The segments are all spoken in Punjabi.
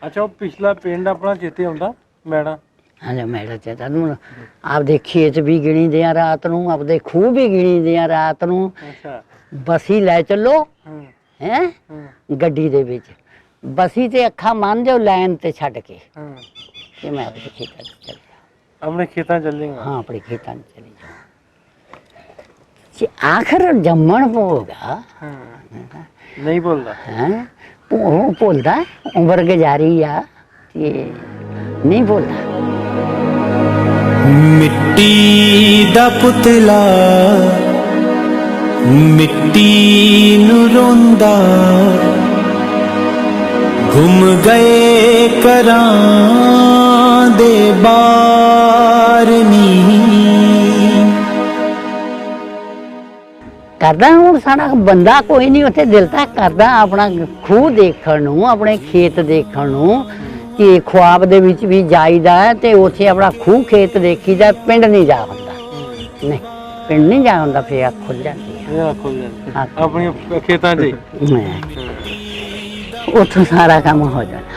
अच्छा, पिछला पिंड अपना चेते आउंदा मैड़ा? हाँ जी, मैड़ा चेता नूं आपदे खेत भी गिणी दे रात नूं, आपदे खूह भी गिणी दे रात नूं। अच्छा। बसी लै चलो हैं गड्डी दे विच, बसी ते अखा मान जाओ लाइन ते छड्ड के ते मैं अपने खेतां च चली जाऊं। अपने खेतां चलेगा? हाँ, अपने खेतां च चली जाऊं। आखिर जम्मण पऊगा। नहीं बोलदा हैं भुलदा उम्र गुजारी आ ते नहीं भुलदा। मिट्टी दा पुतला मिट्टी नू रोंदा, गुम गए करां दे बार नी। करदा हुण साडा बंदा कोई नहीं उत्थे दिल तक करदा अपना खूह देखण नूं, अपने खेत देखण नूं कि ख्वाब दे विच भी जाईदा ते उत्थे अपना खूह खेत देखीदा, पिंड नहीं जा हुंदा। नहीं, पिंड नहीं जा हुंदा, फिर अख खुल जाती है। अपने खेतां च उत्थों सारा काम हो जाना।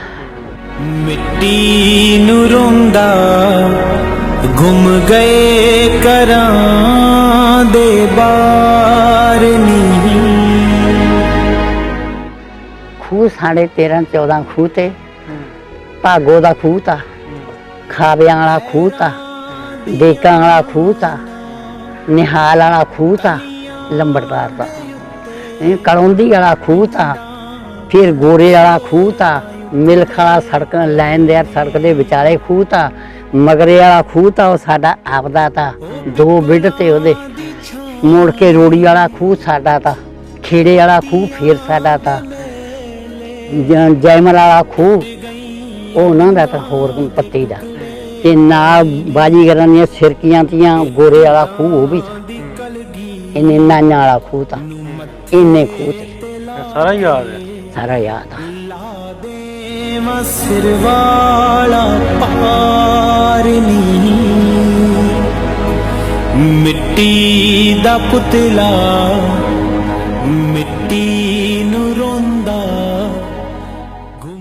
मिट्टी नू रोंदा, गुम गए करां दे बार नी। खूह साढ़े 13-14 खूह थे। भागो दा खूह था, खाबियां वाला खूह था, डेकां वाला खूह था, निहाल वाला खूह था, लंबड़दार था, कलौंदी वाला खूह था, फिर गोरे वाला खूह था, मिल्ख वाला सड़क लाइन देर सड़क के विचाले खूह था, मगरे वाला खूह था, वो साडा आपदा था, 2 बिड थे ओदे। मुड़ के रोड़ी वाला खूह साडा था, खेड़े वाला खूह फिर साडा था, जैमल वाला खूह उन्हों का तो होर पत्ती का, ते नाल बाजीगरां दियां सिरकियां तियां गोरे वाला खूह वो भी था, इन्ने नाइयां वाला खूह था, इन्ने खूह थे। सारा याद है? सारा याद है। सिर वाला पार नी, मिट्टी दा पुतला मिट्टी नू रोंदा।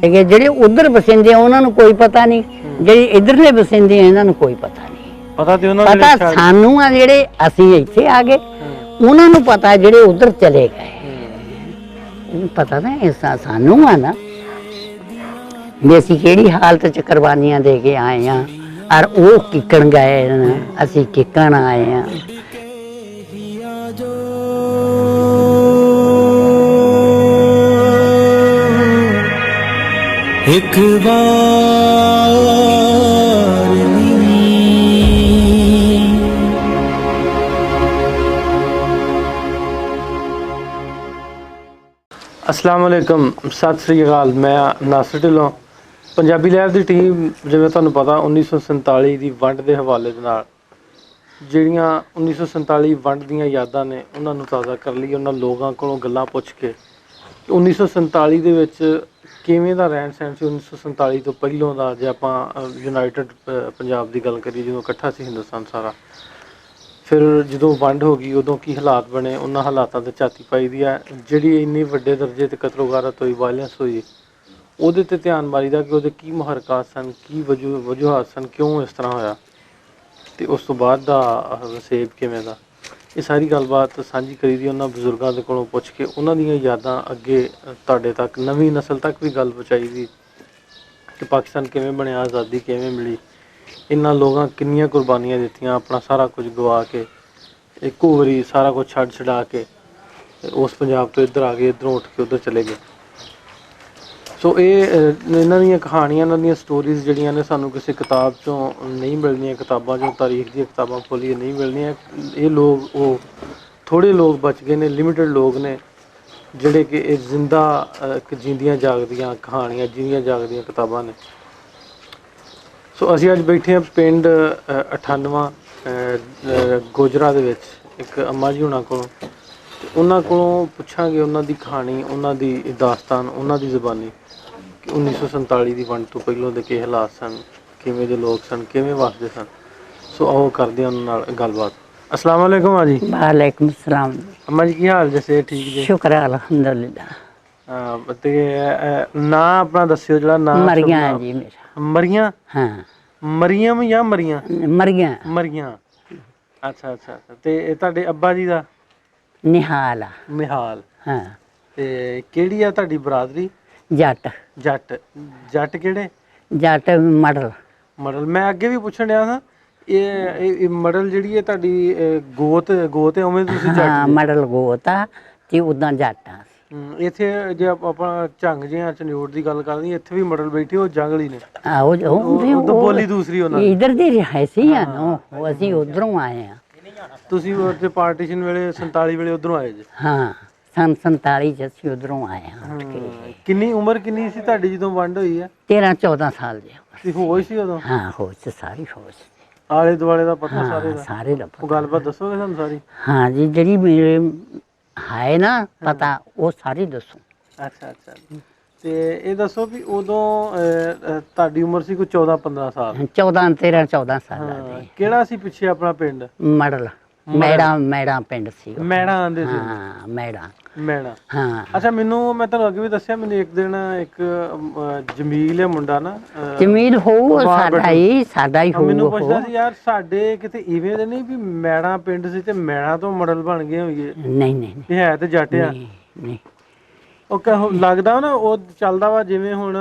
ਜਿਹੜੇ ਉਧਰ ਵਸਿੰਦੇ ਉਹਨਾਂ ਨੂੰ ਕੋਈ ਪਤਾ ਨਹੀਂ, ਜਿਹੜੇ ਇਧਰਲੇ ਵਸਿੰਦੇ ਇਹਨਾਂ ਨੂੰ ਕੋਈ ਪਤਾ ਨਹੀਂ। ਪਤਾ ਤੇ ਉਹਨਾਂ ਨੂੰ ਪਤਾ ਸਾਨੂੰ ਆ, ਜਿਹੜੇ ਅਸੀਂ ਇੱਥੇ ਆ ਗਏ ਉਹਨਾਂ ਨੂੰ ਪਤਾ, ਜਿਹੜੇ ਉਧਰ ਚਲੇ ਗਏ ਪਤਾ ਨਾ। ਇਸ ਸਾਨੂੰ ਆ ਨਾ ਵੀ ਅਸੀਂ ਕਿਹੜੀ ਹਾਲਤ ਚ ਕੁਰਬਾਨੀਆਂ ਦੇ ਕੇ ਆਏ ਆ, ਔਰ ਉਹ ਕਿੱਕਣ ਗਏ ਨੇ, ਅਸੀਂ ਕਿੱਕਣ ਆਏ ਆ। एक बार अस्सलाम वालेकुम, सत श्री अकाल। मैं नासर ढिल्लों, पंजाबी लहर की टीम। जिवें तुहानूं पता 1947 की वंड के हवाले दे नाल जिहड़ियां 1947 वंड दीयां यादां ने उन्हां नूं ताज़ा कर लईए, उन्हां लोकां कोलों गल्लां पुछ के 1947 ਦੇ ਵਿੱਚ ਕਿਵੇਂ ਦਾ ਰਹਿਣ ਸਹਿਣ ਸੀ। 1947 ਤੋਂ ਪਹਿਲੋਂ ਦਾ ਜੇ ਆਪਾਂ ਯੂਨਾਈਟਿਡ ਪੰਜਾਬ ਦੀ ਗੱਲ ਕਰੀਏ, ਜਦੋਂ ਇਕੱਠਾ ਸੀ ਹਿੰਦੁਸਤਾਨ ਸਾਰਾ, ਫਿਰ ਜਦੋਂ ਵੰਡ ਹੋ ਗਈ ਉਦੋਂ ਕੀ ਹਾਲਾਤ ਬਣੇ, ਉਹਨਾਂ ਹਾਲਾਤਾਂ 'ਤੇ ਝਾਤੀ ਪਾਈ ਦੀ ਹੈ। ਜਿਹੜੀ ਇੰਨੀ ਵੱਡੇ ਦਰਜੇ 'ਤੇ ਕਤਲੋਗਾਰਤ ਹੋਈ, ਵਾਇਲੈਂਸ ਹੋਈ, ਉਹਦੇ 'ਤੇ ਧਿਆਨ ਮਾਰੀਦਾ ਕਿ ਉਹਦੇ ਕੀ ਮੁਹਰਕਾਤ ਸਨ, ਕੀ ਵਜੂਹਾਤ ਸਨ, ਕਿਉਂ ਇਸ ਤਰ੍ਹਾਂ ਹੋਇਆ, ਅਤੇ ਉਸ ਤੋਂ ਬਾਅਦ ਦਾ ਵਸੇਬ ਕਿਵੇਂ ਦਾ। ਇਹ ਸਾਰੀ ਗੱਲਬਾਤ ਸਾਂਝੀ ਕਰੀ ਦੀ ਉਹਨਾਂ ਬਜ਼ੁਰਗਾਂ ਦੇ ਕੋਲੋਂ ਪੁੱਛ ਕੇ, ਉਹਨਾਂ ਦੀਆਂ ਯਾਦਾਂ ਅੱਗੇ ਤੁਹਾਡੇ ਤੱਕ, ਨਵੀਂ ਨਸਲ ਤੱਕ ਵੀ ਗੱਲ ਪਹੁੰਚਾਈ ਦੀ ਕਿ ਪਾਕਿਸਤਾਨ ਕਿਵੇਂ ਬਣਿਆ, ਆਜ਼ਾਦੀ ਕਿਵੇਂ ਮਿਲੀ, ਇਹਨਾਂ ਲੋਕਾਂ ਕਿੰਨੀਆਂ ਕੁਰਬਾਨੀਆਂ ਦਿੱਤੀਆਂ, ਆਪਣਾ ਸਾਰਾ ਕੁਝ ਗਵਾ ਕੇ, ਇੱਕੋ ਵਾਰੀ ਸਾਰਾ ਕੁਝ ਛੱਡ ਛਡਾ ਕੇ ਉਸ ਪੰਜਾਬ ਤੋਂ ਇੱਧਰ ਆ ਗਏ, ਇੱਧਰੋਂ ਉੱਠ ਕੇ ਉੱਧਰ ਚਲੇ ਗਏ। ਸੋ ਇਹ ਇਹਨਾਂ ਦੀਆਂ ਕਹਾਣੀਆਂ, ਇਹਨਾਂ ਦੀਆਂ ਸਟੋਰੀਜ਼ ਜਿਹੜੀਆਂ ਨੇ ਸਾਨੂੰ ਕਿਸੇ ਕਿਤਾਬ 'ਚੋਂ ਨਹੀਂ ਮਿਲਣੀਆਂ, ਕਿਤਾਬਾਂ 'ਚੋਂ, ਤਾਰੀਖ ਦੀਆਂ ਕਿਤਾਬਾਂ ਖੋਲ੍ਹੀਏ ਨਹੀਂ ਮਿਲਣੀਆਂ। ਇਹ ਲੋਕ, ਉਹ ਥੋੜ੍ਹੇ ਲੋਕ ਬਚ ਗਏ ਨੇ, ਲਿਮਿਟਡ ਲੋਕ ਨੇ ਜਿਹੜੇ ਕਿ ਇਹ ਜ਼ਿੰਦਾ ਇੱਕ ਜਿੰਦੀਆਂ ਜਾਗਦੀਆਂ ਕਹਾਣੀਆਂ, ਜਿੰਦੀਆਂ ਜਾਗਦੀਆਂ ਕਿਤਾਬਾਂ ਨੇ। ਸੋ ਅਸੀਂ ਅੱਜ ਬੈਠੇ ਹਾਂ ਪਿੰਡ 98 ਗੋਜਰਾ ਦੇ ਵਿੱਚ, ਇੱਕ ਅੰਮਾ ਜੀ ਹੁਣਾਂ ਕੋਲੋਂ। ਉਹਨਾਂ ਕੋਲੋਂ ਪੁੱਛਾਂਗੇ ਉਹਨਾਂ ਦੀ ਕਹਾਣੀ, ਉਹਨਾਂ ਦੀ ਦਾਸਤਾਨ, ਉਹਨਾਂ ਦੀ ਜ਼ੁਬਾਨੀ ਕਿ 1947 ਦੀ ਵੰਡ ਤੋਂ ਪਹਿਲੋਂ ਦੇ ਕੀ ਹਾਲਾਤ ਸਨ, ਕਿਵੇਂ ਦੇ ਲੋਕ ਸਨ, ਕਿਵੇਂ ਵਸਦੇ ਸਨ। ਸੋ ਆਓ ਕਰਦੇ ਹਾਂ ਉਹਨਾਂ ਨਾਲ ਗੱਲਬਾਤ। अस्सलाम वालेकुम। हाँ जी। वालेकुम सलाम। अम्मा जी की हाल जैसे ठीक जी? शुक्र है अल्हम्दुलिल्लाह। ਤੇ ਨਾਂ ਆਪਣਾ ਦੱਸਿਓ ਜਿਹੜਾ ਨਾਂ ਮਰੀਆਂ ਹੈ ਜੀ ਮੇਰਾ। ਮਰੀਆਂ ਹਾਂ ਮਰੀਮ ਜਾਂ ਮਰੀਆਂ ਮਰੀਆਂ। ਮਰੀਆਂ। ਅੱਛਾ ਅੱਛਾ ਅੱਛਾ। ਤੇ ਇਹ ਤੁਹਾਡੇ ਅੱਬਾ ਜੀ ਦਾ ਨਿਹਾਲ ਆ। ਨਿਹਾਲ। ਹਾਂ ਤੇ ਕਿਹੜੀ ਆ ਤੁਹਾਡੀ ਬਰਾਦਰੀ? ਜੱਟ। ਜੱਟ। ਜੱਟ ਕਿਹੜੇ? ਜੱਟ ਮੜਲ। ਮਡਲ। ਮੈਂ ਅੱਗੇ ਵੀ ਪੁੱਛਣ ਡਿਆ ਸਾਂ ਇਹ ਮਡਲ ਜਿਹੜੀ ਹੈ ਤੁਹਾਡੀ ਗੋਤ ਗੋਤ ਹੈ ਉਵੇਂ ਤੁਸੀਂ ਹਾਂ ਜੱਟ ਜੀ? ਮੜਲ ਗੋਤ ਆ ਤੇ ਉਦਾਂ ਜੱਟ ਆ। ਇੱਥੇ ਜੇ ਆਪਾਂ ਝੰਗ ਜਿਹਾ ਚਨਿਓੜ ਦੀ ਗੱਲ ਕਰਦੇ ਹਾਂ, ਇੱਥੇ ਵੀ ਮਡਲ ਬੈਠੇ ਉਹ ਜੰਗਲੀ ਨੇ। ਉਹ ਬੋਲੀ ਦੂਸਰੀ ਉਹਨਾਂ ਦੀ। ਇਧਰ ਦੀ ਰਿਹਾਇਸ਼ੀ ਆ ਨਾ, ਉਹ ਅਸੀਂ ਉਧਰੋਂ ਆਏ ਆ। ਤੁਸੀਂ ਉੱਥੇ ਪਾਰਟੀਸ਼ਨ ਵੇਲੇ 47 ਵੇਲੇ ਉਧਰੋਂ ਆਏ ਜੀ? ਹਾਂ ਸੰਨ 47 ਚ ਅਸੀਂ ਉਧਰੋਂ ਆਏ ਹਾਂ। ਕਿੰਨੀ ਉਮਰ ਕਿੰਨੀ ਸੀ ਤੁਹਾਡੀ ਜਦੋਂ ਵੰਡ ਹੋਈ ਹੈ? 13-14 ਸਾਲ ਦੀ ਉਮਰ ਤੁਸੀਂ ਹੋਸ਼ ਸੀ ਉਦੋਂ? ਹਾਂ ਹੋਸ਼ ਸਾਰੀ ਹੋਸ਼। ਆਲੇ ਦੁਆਲੇ ਦਾ ਪਤਾ ਸਾਰੇ ਹਾਂ ਦਾ? ਸਾਰੇ ਦਾ ਉਹ ਪਤਾ। ਗੱਲਬਾਤ ਦੱਸੋਗੇ ਸਾਨੂੰ ਸਾਰੀ? ਹਾਂ ਜੀ ਜਿਹੜੀ ਮੇਰੇ ਹੈ ਨਾ ਪਤਾ ਉਹ ਸਾਰੀ ਦੱਸੂ। ਅੱਛਾ ਅੱਛਾ। ਤੇ ਇਹ ਦੱਸੋ ਵੀ ਉਦੋਂ ਤੁਹਾਡੀ ਉਮਰ ਸੀ ਕੋਈ 14-15 ਸਾਲ? 13-14 ਸਾਲਾਂ ਦੀ। ਕਿਹੜਾ ਸੀ ਪਿੱਛੇ ਆਪਣਾ ਪਿੰਡ? ਮੜਲ। ਮੈੜਾ ਪਿੰਡ ਸੀ ਉਹ। ਮੈਣਾ ਆਂਦੇ ਸੀ? ਹਾਂ ਮੈੜਾ। ਮੈਣਾ। ਹਾਂ ਅੱਛਾ ਮੈਨੂੰ ਮੈਂ ਤੁਹਾਨੂੰ ਅੱਗੇ ਵੀ ਦੱਸਿਆ, ਮੈਨੂੰ ਇੱਕ ਦਿਨ ਇੱਕ ਜਮੀਲ ਹੈ ਮੁੰਡਾ ਨਾ ਜ਼ਮੀਨ ਹੋਊ ਸਾਡਾ ਹੀ ਹੋਊ। ਮੈਨੂੰ ਪੁੱਛਦਾ ਸੀ ਯਾਰ ਸਾਡੇ ਕਿਤੇ ਇਵੇਂ ਦੇ ਨਹੀਂ ਵੀ ਮੈਣਾ ਪਿੰਡ ਸੀ ਤੇ ਮੈਣਾ ਤੋਂ ਮਡਲ ਬਣ ਗਏ ਹੋਈਏ? ਨਹੀਂ ਨਹੀਂ ਇਹ ਹੈ ਤੇ ਜੱਟ ਆ। ਨਹੀਂ। ਉਹ ਲੱਗਦਾ ਨਾ ਉਹ ਚੱਲਦਾ ਵਾ ਜਿਵੇਂ ਹੁਣ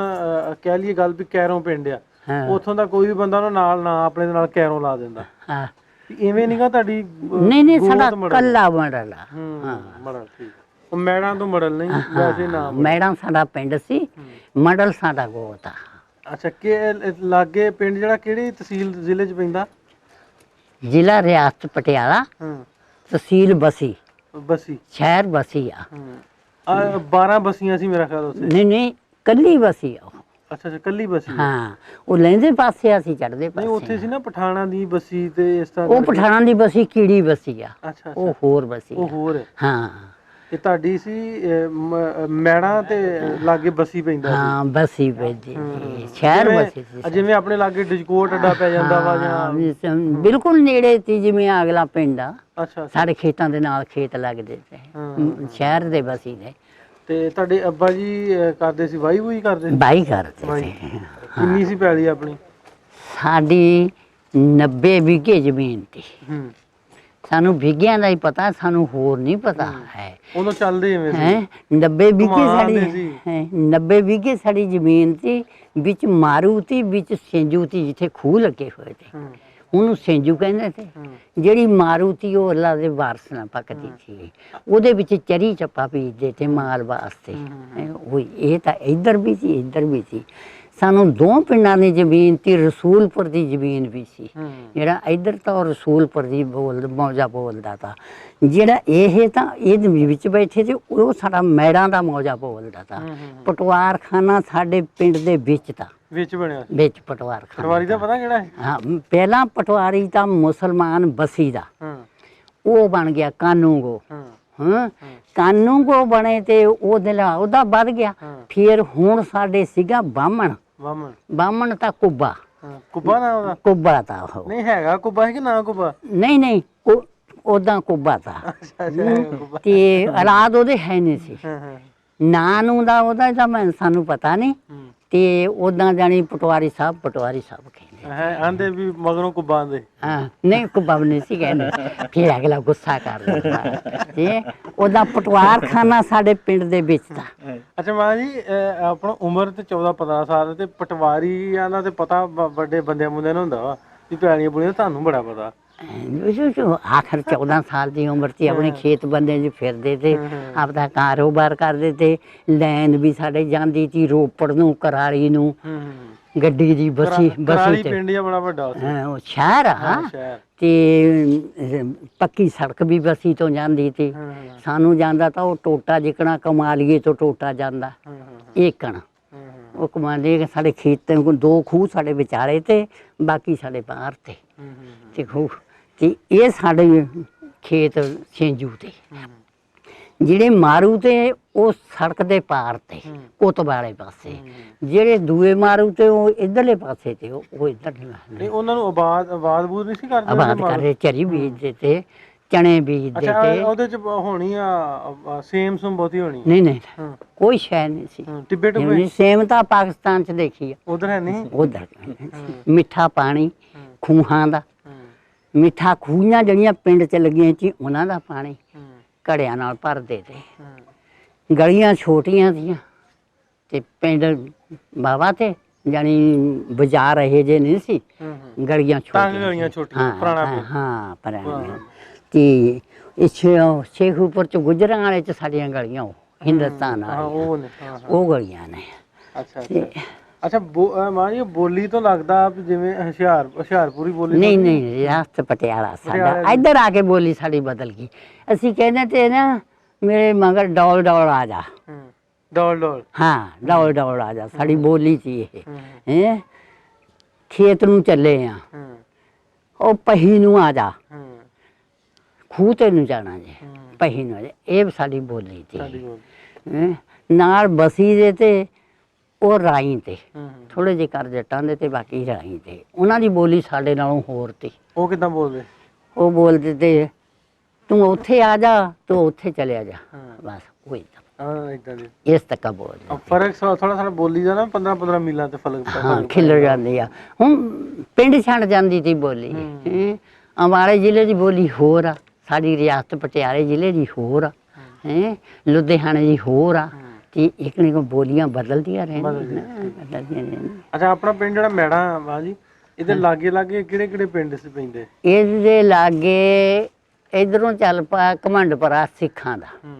ਕਹਿ ਲਈਏ ਗੱਲ ਵੀ ਕੈਰੋਂ ਪਿੰਡ ਆ, ਉੱਥੋਂ ਦਾ ਕੋਈ ਵੀ ਬੰਦਾ ਉਹਨਾਂ ਨਾਲ ਨਾ ਆਪਣੇ ਦੇ ਨਾਲ ਕੈਰੋਂ ਲਾ ਦਿੰਦਾ। ਹਾਂ ਇਵੇਂ ਨਹੀਂਗਾ ਤੁਹਾਡੀ? ਨਹੀਂ ਸਾਡਾ ਕੱਲਾ ਮੜਲ ਆ। ਹਾਂ ਮਡਲ। ਠੀਕ। ਉਹ ਮੈੜਾਂ ਤੋਂ ਮਡਲ ਨਹੀਂ ਵੈਸੇ ਨਾਮ? ਮੈੜਾ ਸਾਡਾ ਪਿੰਡ ਸੀ, ਮਡਲ ਸਾਡਾ ਗੋਤ ਆ। ਅੱਛਾ। ਕਿ ਲਾਗੇ ਪਿੰਡ ਜਿਹੜਾ ਕਿਹੜੀ ਤਹਿਸੀਲ ਜ਼ਿਲ੍ਹੇ ਚ ਪੈਂਦਾ? ਜ਼ਿਲ੍ਹਾ ਰਿਆਸਤ ਪਟਿਆਲਾ, ਤਹਿਸੀਲ ਬਸੀ, ਬਸੀ। ਸ਼ਹਿਰ ਬਸੀ ਆ। 12 ਬਸੀਆਂ ਸੀ ਮੇਰਾ ਖਿਆਲ ਉੱਥੇ? ਨਹੀਂ ਕੱਲੀ ਬਸੀ ਆ ਉਹ। ਅੱਛਾ ਅੱਛਾ ਕੱਲੀ ਬਸੀ? ਹਾਂ ਉਹ ਲਹਿੰਦੇ ਪਾਸੇ ਅਸੀਂ ਚੜ੍ਹਦੇ ਪਾਸੇ। ਨਹੀਂ ਉੱਥੇ ਸੀ ਨਾ ਪਠਾਣਾ ਦੀ ਬਸੀ ਤੇ ਇਸ ਤਰ੍ਹਾਂ? ਉਹ ਪਠਾਣਾ ਦੀ ਬਸੀ ਕੀੜੀ ਬਸੀ ਆ। ਅੱਛਾ। ਉਹ ਹੋਰ ਬਸੀ ਉਹ ਹੋਰ ਹੈ? ਹਾਂ। ਇਹ ਤੁਹਾਡੀ ਸੀ ਮੈਣਾ ਤੇ ਲਾਗੇ ਬਸੀ ਪੈਂਦਾ ਸੀ? ਹਾਂ ਬਸੀ ਪੈਂਦੀ ਸ਼ਹਿਰ ਬਸੀ ਸੀ। ਜਿਵੇਂ ਆਪਣੇ ਲਾਗੇ ਡਿਜਕੋਟ ਅੱਡਾ ਪੈ ਜਾਂਦਾ ਵਾ ਜਾਂ? ਬਿਲਕੁਲ ਨੇੜੇ ਸੀ ਜਿਵੇਂ ਅਗਲਾ ਪਿੰਡ ਆ। ਅੱਛਾ। ਸਾਡੇ ਖੇਤਾਂ ਦੇ ਨਾਲ ਖੇਤ ਲੱਗਦੇ ਤੇ ਸ਼ਹਿਰ ਦੇ ਬਸੀ ਦੇ। ਤੇ ਤੁਹਾਡੇ ਅੱਬਾ ਜੀ ਕਰਦੇ ਸੀ ਵਾਈ ਵੂਈ ਕਰਦੇ? ਬਾਈ ਕਰਦੇ ਸੀ। ਕਿੰਨੀ ਸੀ ਪੈਲੀ ਆਪਣੀ? ਸਾਡੀ 90 ਵਿਗੇ ਜ਼ਮੀਨ ਸੀ। ਸਾਨੂੰ ਵਿਗਿਆਂ ਦਾ ਹੀ ਪਤਾ, ਸਾਨੂੰ ਹੋਰ ਨਹੀਂ ਪਤਾ ਹੈ। ਉਦੋਂ ਚੱਲਦੇ ਐਵੇਂ ਸੀ? 90 ਵਿਗੇ ਸਾਡੀ 90 ਵਿਗੇ ਸਾਡੀ ਜ਼ਮੀਨ ਸੀ। ਵਿੱਚ ਮਾਰੂ ਤੀ, ਵਿੱਚ ਸਿੰਜੂ ਤੀ, ਜਿੱਥੇ ਖੂਹ ਲੱਗੇ ਹੋਏ ਤੇ ਉਹਨੂੰ ਸਿੰਜੂ ਕਹਿੰਦੇ ਤੇ। ਜਿਹੜੀ ਮਾਰੂ ਤੀ ਉਹ ਅੱਲਾ ਦੇ ਵਾਰਸ ਨਾਲ ਪੱਕਦੀ ਸੀ। ਉਹਦੇ ਵਿੱਚ ਚਰੀ ਚੱਪਾ ਬੀਜਦੇ ਤੇ ਮਾਲ ਵਾਸਤੇ। ਇਹ ਤਾਂ ਇੱਧਰ ਵੀ ਸੀ ਇੱਧਰ ਵੀ ਸੀ। ਸਾਨੂੰ 2 ਪਿੰਡਾਂ ਦੀ ਜ਼ਮੀਨ ਤੀ, ਰਸੂਲਪੁਰ ਦੀ ਜ਼ਮੀਨ ਵੀ ਸੀ। ਜਿਹੜਾ ਇੱਧਰ ਤਾਂ ਉਹ ਰਸੂਲਪੁਰ ਦੀ ਮੌਜਾ ਬੋਲਦਾ ਤਾ। ਜਿਹੜਾ ਇਹ ਤਾਂ ਇਹਦੇ ਵਿੱਚ ਬੈਠੇ ਤੇ ਉਹ ਸਾਡਾ ਮੈੜਾਂ ਦਾ ਮੌਜਾ ਬੋਲਦਾ ਤਾ। ਪਟਵਾਰਖਾਨਾ ਸਾਡੇ ਪਿੰਡ ਦੇ ਵਿੱਚ ਤਾ। ਵਿੱਚ ਬਣਿਆ? ਵਿੱਚ ਪਟਵਾਰਖਾਨਾ। ਪਟਵਾਰੀ ਦਾ ਪਤਾ ਕਿਹੜਾ ਹੈ? ਹਾਂ ਪਹਿਲਾਂ ਪਟਵਾਰੀ ਤਾਂ ਮੁਸਲਮਾਨ ਬਸੀ ਦਾ, ਉਹ ਬਣ ਗਿਆ ਕਾਨੂੰਗੋ। ਕਾਨੂੰਗੋ ਬਣੇ ਤੇ ਉਹਦਾ ਵੱਧ ਗਿਆ। ਫਿਰ ਹੁਣ ਸਾਡੇ ਸੀਗਾ ਬਾਹਮਣ। ਬਾਹਮਣ ਤਾਂ ਕੁੱਬਾ। ਕੁੱਬਾ ਨਾ ਉਹਦਾ? ਕੁੱਬਾ ਤਾਂ ਉਹ ਨਹੀਂ ਹੈਗਾ ਕੁੱਬਾ ਹੈ ਕਿ ਨਾ ਕੁੱਬਾ? ਨਹੀਂ ਉਦਾਂ ਕੁੱਬਾ ਤਾਂ। ਤੇ ਔਲਾਦ ਉਹਦੇ ਹੈ ਨਹੀਂ ਸੀ। ਨਾਂ ਨੂੰ ਦਾ ਉਹਦਾ ਤਾਂ ਸਾਨੂੰ ਪਤਾ ਨਹੀਂ। ਤੇ ਉਦਾਂ ਜਾਣੀ ਪਟਵਾਰੀ ਸਾਹਿਬ ਕਹਿੰਦੇ ਹੈ। ਆਂਦੇ ਵੀ ਮਗਰੋਂ ਕੁੱਬਾ ਆਂਦੇ? ਹਾਂ ਨਹੀਂ ਕੁੱਬਾ ਨਹੀਂ ਸੀ ਕਹਿੰਦੇ। ਫਿਰ ਅਗਲਾ ਗੁੱਸਾ ਕਰ ਲੈਂਦਾ। ਤੇ ਉਹਦਾ ਪਟਵਾਰਖਾਨਾ ਸਾਡੇ ਪਿੰਡ ਦੇ ਵਿੱਚ ਦਾ। ਅੱਛਾ ਮਾਂ ਜੀ ਆਪਣਾ ਉਮਰ ਤੇ 14-15 ਸਾਲ ਤੇ ਪਟਵਾਰੀਆਂ ਦਾ ਤੇ ਪਤਾ ਵੱਡੇ ਬੰਦਿਆਂ ਮੁੰਦਿਆਂ ਨੂੰ ਹੁੰਦਾ ਵਾ ਵੀ ਪੈਲੀਆਂ ਪੁਲੀਆਂ, ਤੁਹਾਨੂੰ ਬੜਾ ਪਤਾ। ਆਖਰ 14 ਸਾਲ ਦੀ ਉਮਰ ਤੇ ਆਪਣੇ ਖੇਤ ਬੰਦੇ ਚ ਫਿਰਦੇ ਤੇ ਆਪਦਾ ਕਾਰੋਬਾਰ ਕਰਦੇ ਤੇ। ਲੈਣ ਵੀ ਸਾਡੇ ਜਾਂਦੀ ਸੀ ਰੋਪੜ ਨੂੰ, ਕਰਾਲੀ ਨੂੰ, ਗੱਡੀ ਦੀ ਬਸੀ ਤੇ ਪਿੰਡ ਆ ਬੜਾ ਵੱਡਾ ਉਹ ਸ਼ਹਿਰ ਆ। ਤੇ ਪੱਕੀ ਸੜਕ ਵੀ ਬਸੀ ਤੋਂ ਜਾਂਦੀ ਤੇ। ਸਾਨੂੰ ਜਾਂਦਾ ਤਾਂ ਉਹ ਟੋਟਾ ਜਿਕਣਾ ਕਮਾਲੀਏ ਤੋਂ ਟੋਟਾ ਜਾਂਦਾ ਏਕਣ। ਉਹ ਕਮਾਲੀਏ ਸਾਡੇ ਖੇਤ 2 ਖੂਹ ਸਾਡੇ ਵਿਚਾਲੇ ਤੇ ਬਾਕੀ ਸਾਡੇ ਬਾਹਰ ਤੇ ਖੂਹ। ਤੇ ਇਹ ਸਾਡੇ ਖੇਤ ਸਿੰਜੂ ਤੇ। ਜਿਹੜੇ ਮਾਰੂ ਤੇ ਉਹ ਸੜਕ ਦੇ ਪਾਰ ਤੇ ਕੁੱਤਬ ਵਾਲੇ ਪਾਸੇ। ਜਿਹੜੇ ਦੂਏ ਮਾਰੂ ਤੇ ਉਹ ਇਧਰਲੇ ਪਾਸੇ ਤੇ ਉਹ ਇੱਧਰ ਨਹੀਂ। ਉਹਨਾਂ ਨੂੰ ਆਬਾਦ ਬੂਦ ਨਹੀਂ ਸੀ ਕਰਦੇ? ਆਬਾਦ ਕਰਦੇ, ਚਰੀ ਬੀਜਦੇ ਚਣੇ ਬੀਜਦੇ ਅੱਛਾ ਤੇ ਉਹਦੇ ਚ ਹੋਣੀ ਆ ਸੇਮ ਸੁਮ ਬਹੁਤੀ ਹੋਣੀ ਨਹੀਂ ਨਹੀਂ ਹਾਂ ਕੋਈ ਸ਼ੈ ਨਹੀਂ ਸੀ। ਟਿੱਬੇ ਟੁੱਬੇ ਜਿਵੇਂ ਸੇਮ ਤਾਂ ਪਾਕਿਸਤਾਨ ਚ ਦੇਖੀ ਆ ਉਧਰ ਹੈ ਨਹੀਂ ਉਧਰ ਮਿੱਠਾ ਪਾਣੀ ਖੂਹਾਂ ਦਾ ਹੂੰ ਮਿੱਠਾ ਖੂਹਾਂ ਜਿਹੜੀਆਂ ਪਿੰਡ ਚ ਲੱਗੀਆਂ ਸੀ ਉਹਨਾਂ ਦਾ ਪਾਣੀ ਹੂੰ ਘੜਿਆਂ ਨਾਲ ਭਰਦੇ ਤੇ ਹੂੰ ਗਲੀਆਂ ਛੋਟੀਆਂ ਸੀਆਂ ਤੇ ਪਿੰਡ ਬਾਵਾ ਤੇ ਜਾਨੀ ਬਾਜ਼ਾਰ ਇਹ ਜੇ ਨਹੀਂ ਸੀ ਹੂੰ ਗਲੀਆਂ ਤੰਗ ਛੋਟੀਆਂ ਗਲੀਆਂ ਸੀ। ਛੋਟੀਆਂ ਹਾਂ ਪੁਰਾਣਾ ਹਾਂ, ਪਿੰਡ ਹਾਂ ਪੁਰਾਣਾ ਤੇ ਸ਼ੇਖੂਪੁਰ ਚ ਗੁਜਰਾਂ ਵਾਲੇ ਚ ਸਾਡੀਆਂ ਗਲੀਆਂ ਉਹ ਹਿੰਦੁਸਤਾਨ ਹਾਂ ਵਾਲੀਆਂ ਉਹ ਨੇ ਹਾਂ ਹਾਂ ਉਹ ਗਲੀਆਂ ਨੇ ਅੱਛਾ ਅੱਛਾ ਅੱਛਾ ਮਾਂ ਜੀ ਬੋਲੀ ਤੋਂ ਲੱਗਦਾ ਵੀ ਜਿਵੇਂ ਹੁਸ਼ਿਆਰਪੁਰੀ ਬੋਲੀ ਨਹੀਂ ਤੋਂ ਨਹੀਂ ਰਿਆਸਤ ਪਟਿਆਲਾ ਪਟਿਆਲਾ ਸਾਡਾ ਦੀ। ਇੱਧਰ ਆ ਕੇ ਬੋਲੀ ਸਾਡੀ ਬਦਲ ਗਈ। ਅਸੀਂ ਕਹਿੰਦੇ ਤੇ ਨਾ ਮੇਰੇ ਮਗਰ ਡੌਲ ਡੌਲ ਆ ਜਾ ਹੂੰ ਡੋਲ ਡੋਲ ਹਾਂ ਡੌਲ ਡੌਲ ਆ ਜਾ ਸਾਡੀ ਬੋਲੀ ਸੀ ਇਹ ਹੂੰ ਹੈ ਖੇਤ ਨੂੰ ਚੱਲੇ ਆ ਹੂੰ ਉਹ ਪਹੀ ਨੂੰ ਆ ਜਾ ਹੂੰ ਖੂਹ ਤੇ ਨੂੰ ਜਾਣਾ ਜੇ ਹੂੰ ਪਹੀ ਨੂੰ ਆ ਜਾ ਇਹ ਸਾਡੀ ਬੋਲੀ ਸੀ ਸਾਡੀ ਬੋਲੀ ਹੈਂ। ਨਾਲ ਬਸੀ ਦੇ ਤੇ ਉਹ ਰਾਈ ਤੇ ਹੂੰ ਥੋੜੇ ਜਿਹੇ ਕਰ ਜੱਟਾਂ ਦੇ ਤੇ ਬਾਕੀ ਰਾਈ ਤੇ ਉਹਨਾਂ ਦੀ ਬੋਲੀ ਸਾਡੇ ਨਾਲੋਂ ਹੋਰ ਤੀ। ਉਹ ਕਿਦਾਂ ਬੋਲਦੇ ਉਹ ਬੋਲਦੇ ਤੇ ਤੂੰ ਉੱਥੇ ਆ ਜਾ ਤੂੰ ਉੱਥੇ ਚਲਿਆ ਜਾ ਹਾਂ ਬਸ ਉਹ ਏਦਾਂ ਹਾਂ ਇਦਾਂ ਦੀ ਇਸ ਤੱਕ ਬੋਲਦੇ ਫਰਕ ਥੋੜਾ ਥੋੜਾ ਬੋਲੀ ਦਾ ਨਾ 15 ਮੀਲਾਂ ਤੇ ਹਾਂ ਖਿਲਰ ਜਾਂਦੀ ਆ ਹੁਣ ਪਿੰਡ ਛੱਡ ਜਾਂਦੀ ਤੀ ਬੋਲੀ ਹੈਂ। ਅੰਬਾਲੇ ਜ਼ਿਲ੍ਹੇ ਦੀ ਬੋਲੀ ਹੋਰ ਆ ਸਾਡੀ ਰਿਆਸਤ ਪਟਿਆਲੇ ਜ਼ਿਲ੍ਹੇ ਦੀ ਹੋਰ ਆ ਹੈ ਲੁਧਿਆਣੇ ਦੀ ਹੋਰ ਆ ਤੇ ਇੱਕ ਨੇ ਬੋਲੀਆਂ ਬਦਲਦੀਆਂ ਰਹਿੰਦੀਆਂ ਅੱਛਾ ਆਪਣਾ ਪਿੰਡ ਜਿਹੜਾ ਮੈੜਾ ਵਾ ਜੀ ਇਹਦੇ ਲਾਗੇ ਲਾਗੇ ਕਿਹੜੇ ਕਿਹੜੇ ਪਿੰਡ ਸੀ ਪੈਂਦੇ ਇਹਦੇ ਲਾਗੇ ਇਧਰੋਂ ਚੱਲ ਪਾ ਘਮੰਡਪੁਰਾ ਸਿੱਖਾਂ ਦਾ ਹੂੰ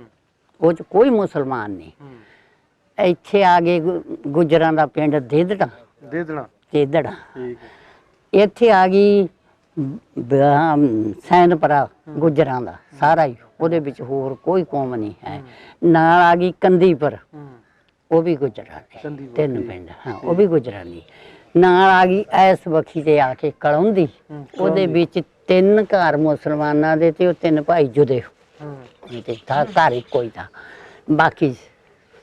ਉਹ ਚ ਕੋਈ ਮੁਸਲਮਾਨ ਨਹੀਂ ਹੂੰ ਇੱਥੇ ਆ ਗਏ ਗੁਜਰਾਂ ਦਾ ਪਿੰਡ ਦੇਦੜਾ ਦੇ ਦੇਣਾ ਦੇਦੜਾ ਠੀਕ ਹੈ ਇੱਥੇ ਆ ਗਈ ਸੈਨਪੁਰਾ ਗੁਜਰਾਂ ਦਾ ਸਾਰਾ ਹੀ ਉਹਦੇ ਵਿੱਚ ਹੋਰ ਕੋਈ ਕੌਮ ਨਹੀਂ ਹੈ। ਨਾਲ ਆ ਗਈ ਕੰਦੀਪੁਰ ਹੂੰ ਉਹ ਵੀ ਗੁਜਰਾਤੀ ਕੰਦੀਪੁਰ, ਤਿੰਨ ਠੀਕ। ਪਿੰਡ ਹਾਂ ਉਹ ਵੀ ਗੁਜਰਾਤੀ ਨਾਲ ਆ ਗਈ ਐਸ ਬਖੀ ਤੇ ਆ ਕੇ ਕਲੌਂਦੀ ਉਹਦੇ ਵਿੱਚ ਤਿੰਨ ਘਰ ਮੁਸਲਮਾਨਾਂ ਦੇ ਤੇ ਉਹ ਤਿੰਨ ਭਾਈ ਜੁਦੇ ਹੂੰ ਤੇ ਘਰ ਇੱਕੋ ਹੀ ਤਾਂ ਬਾਕੀ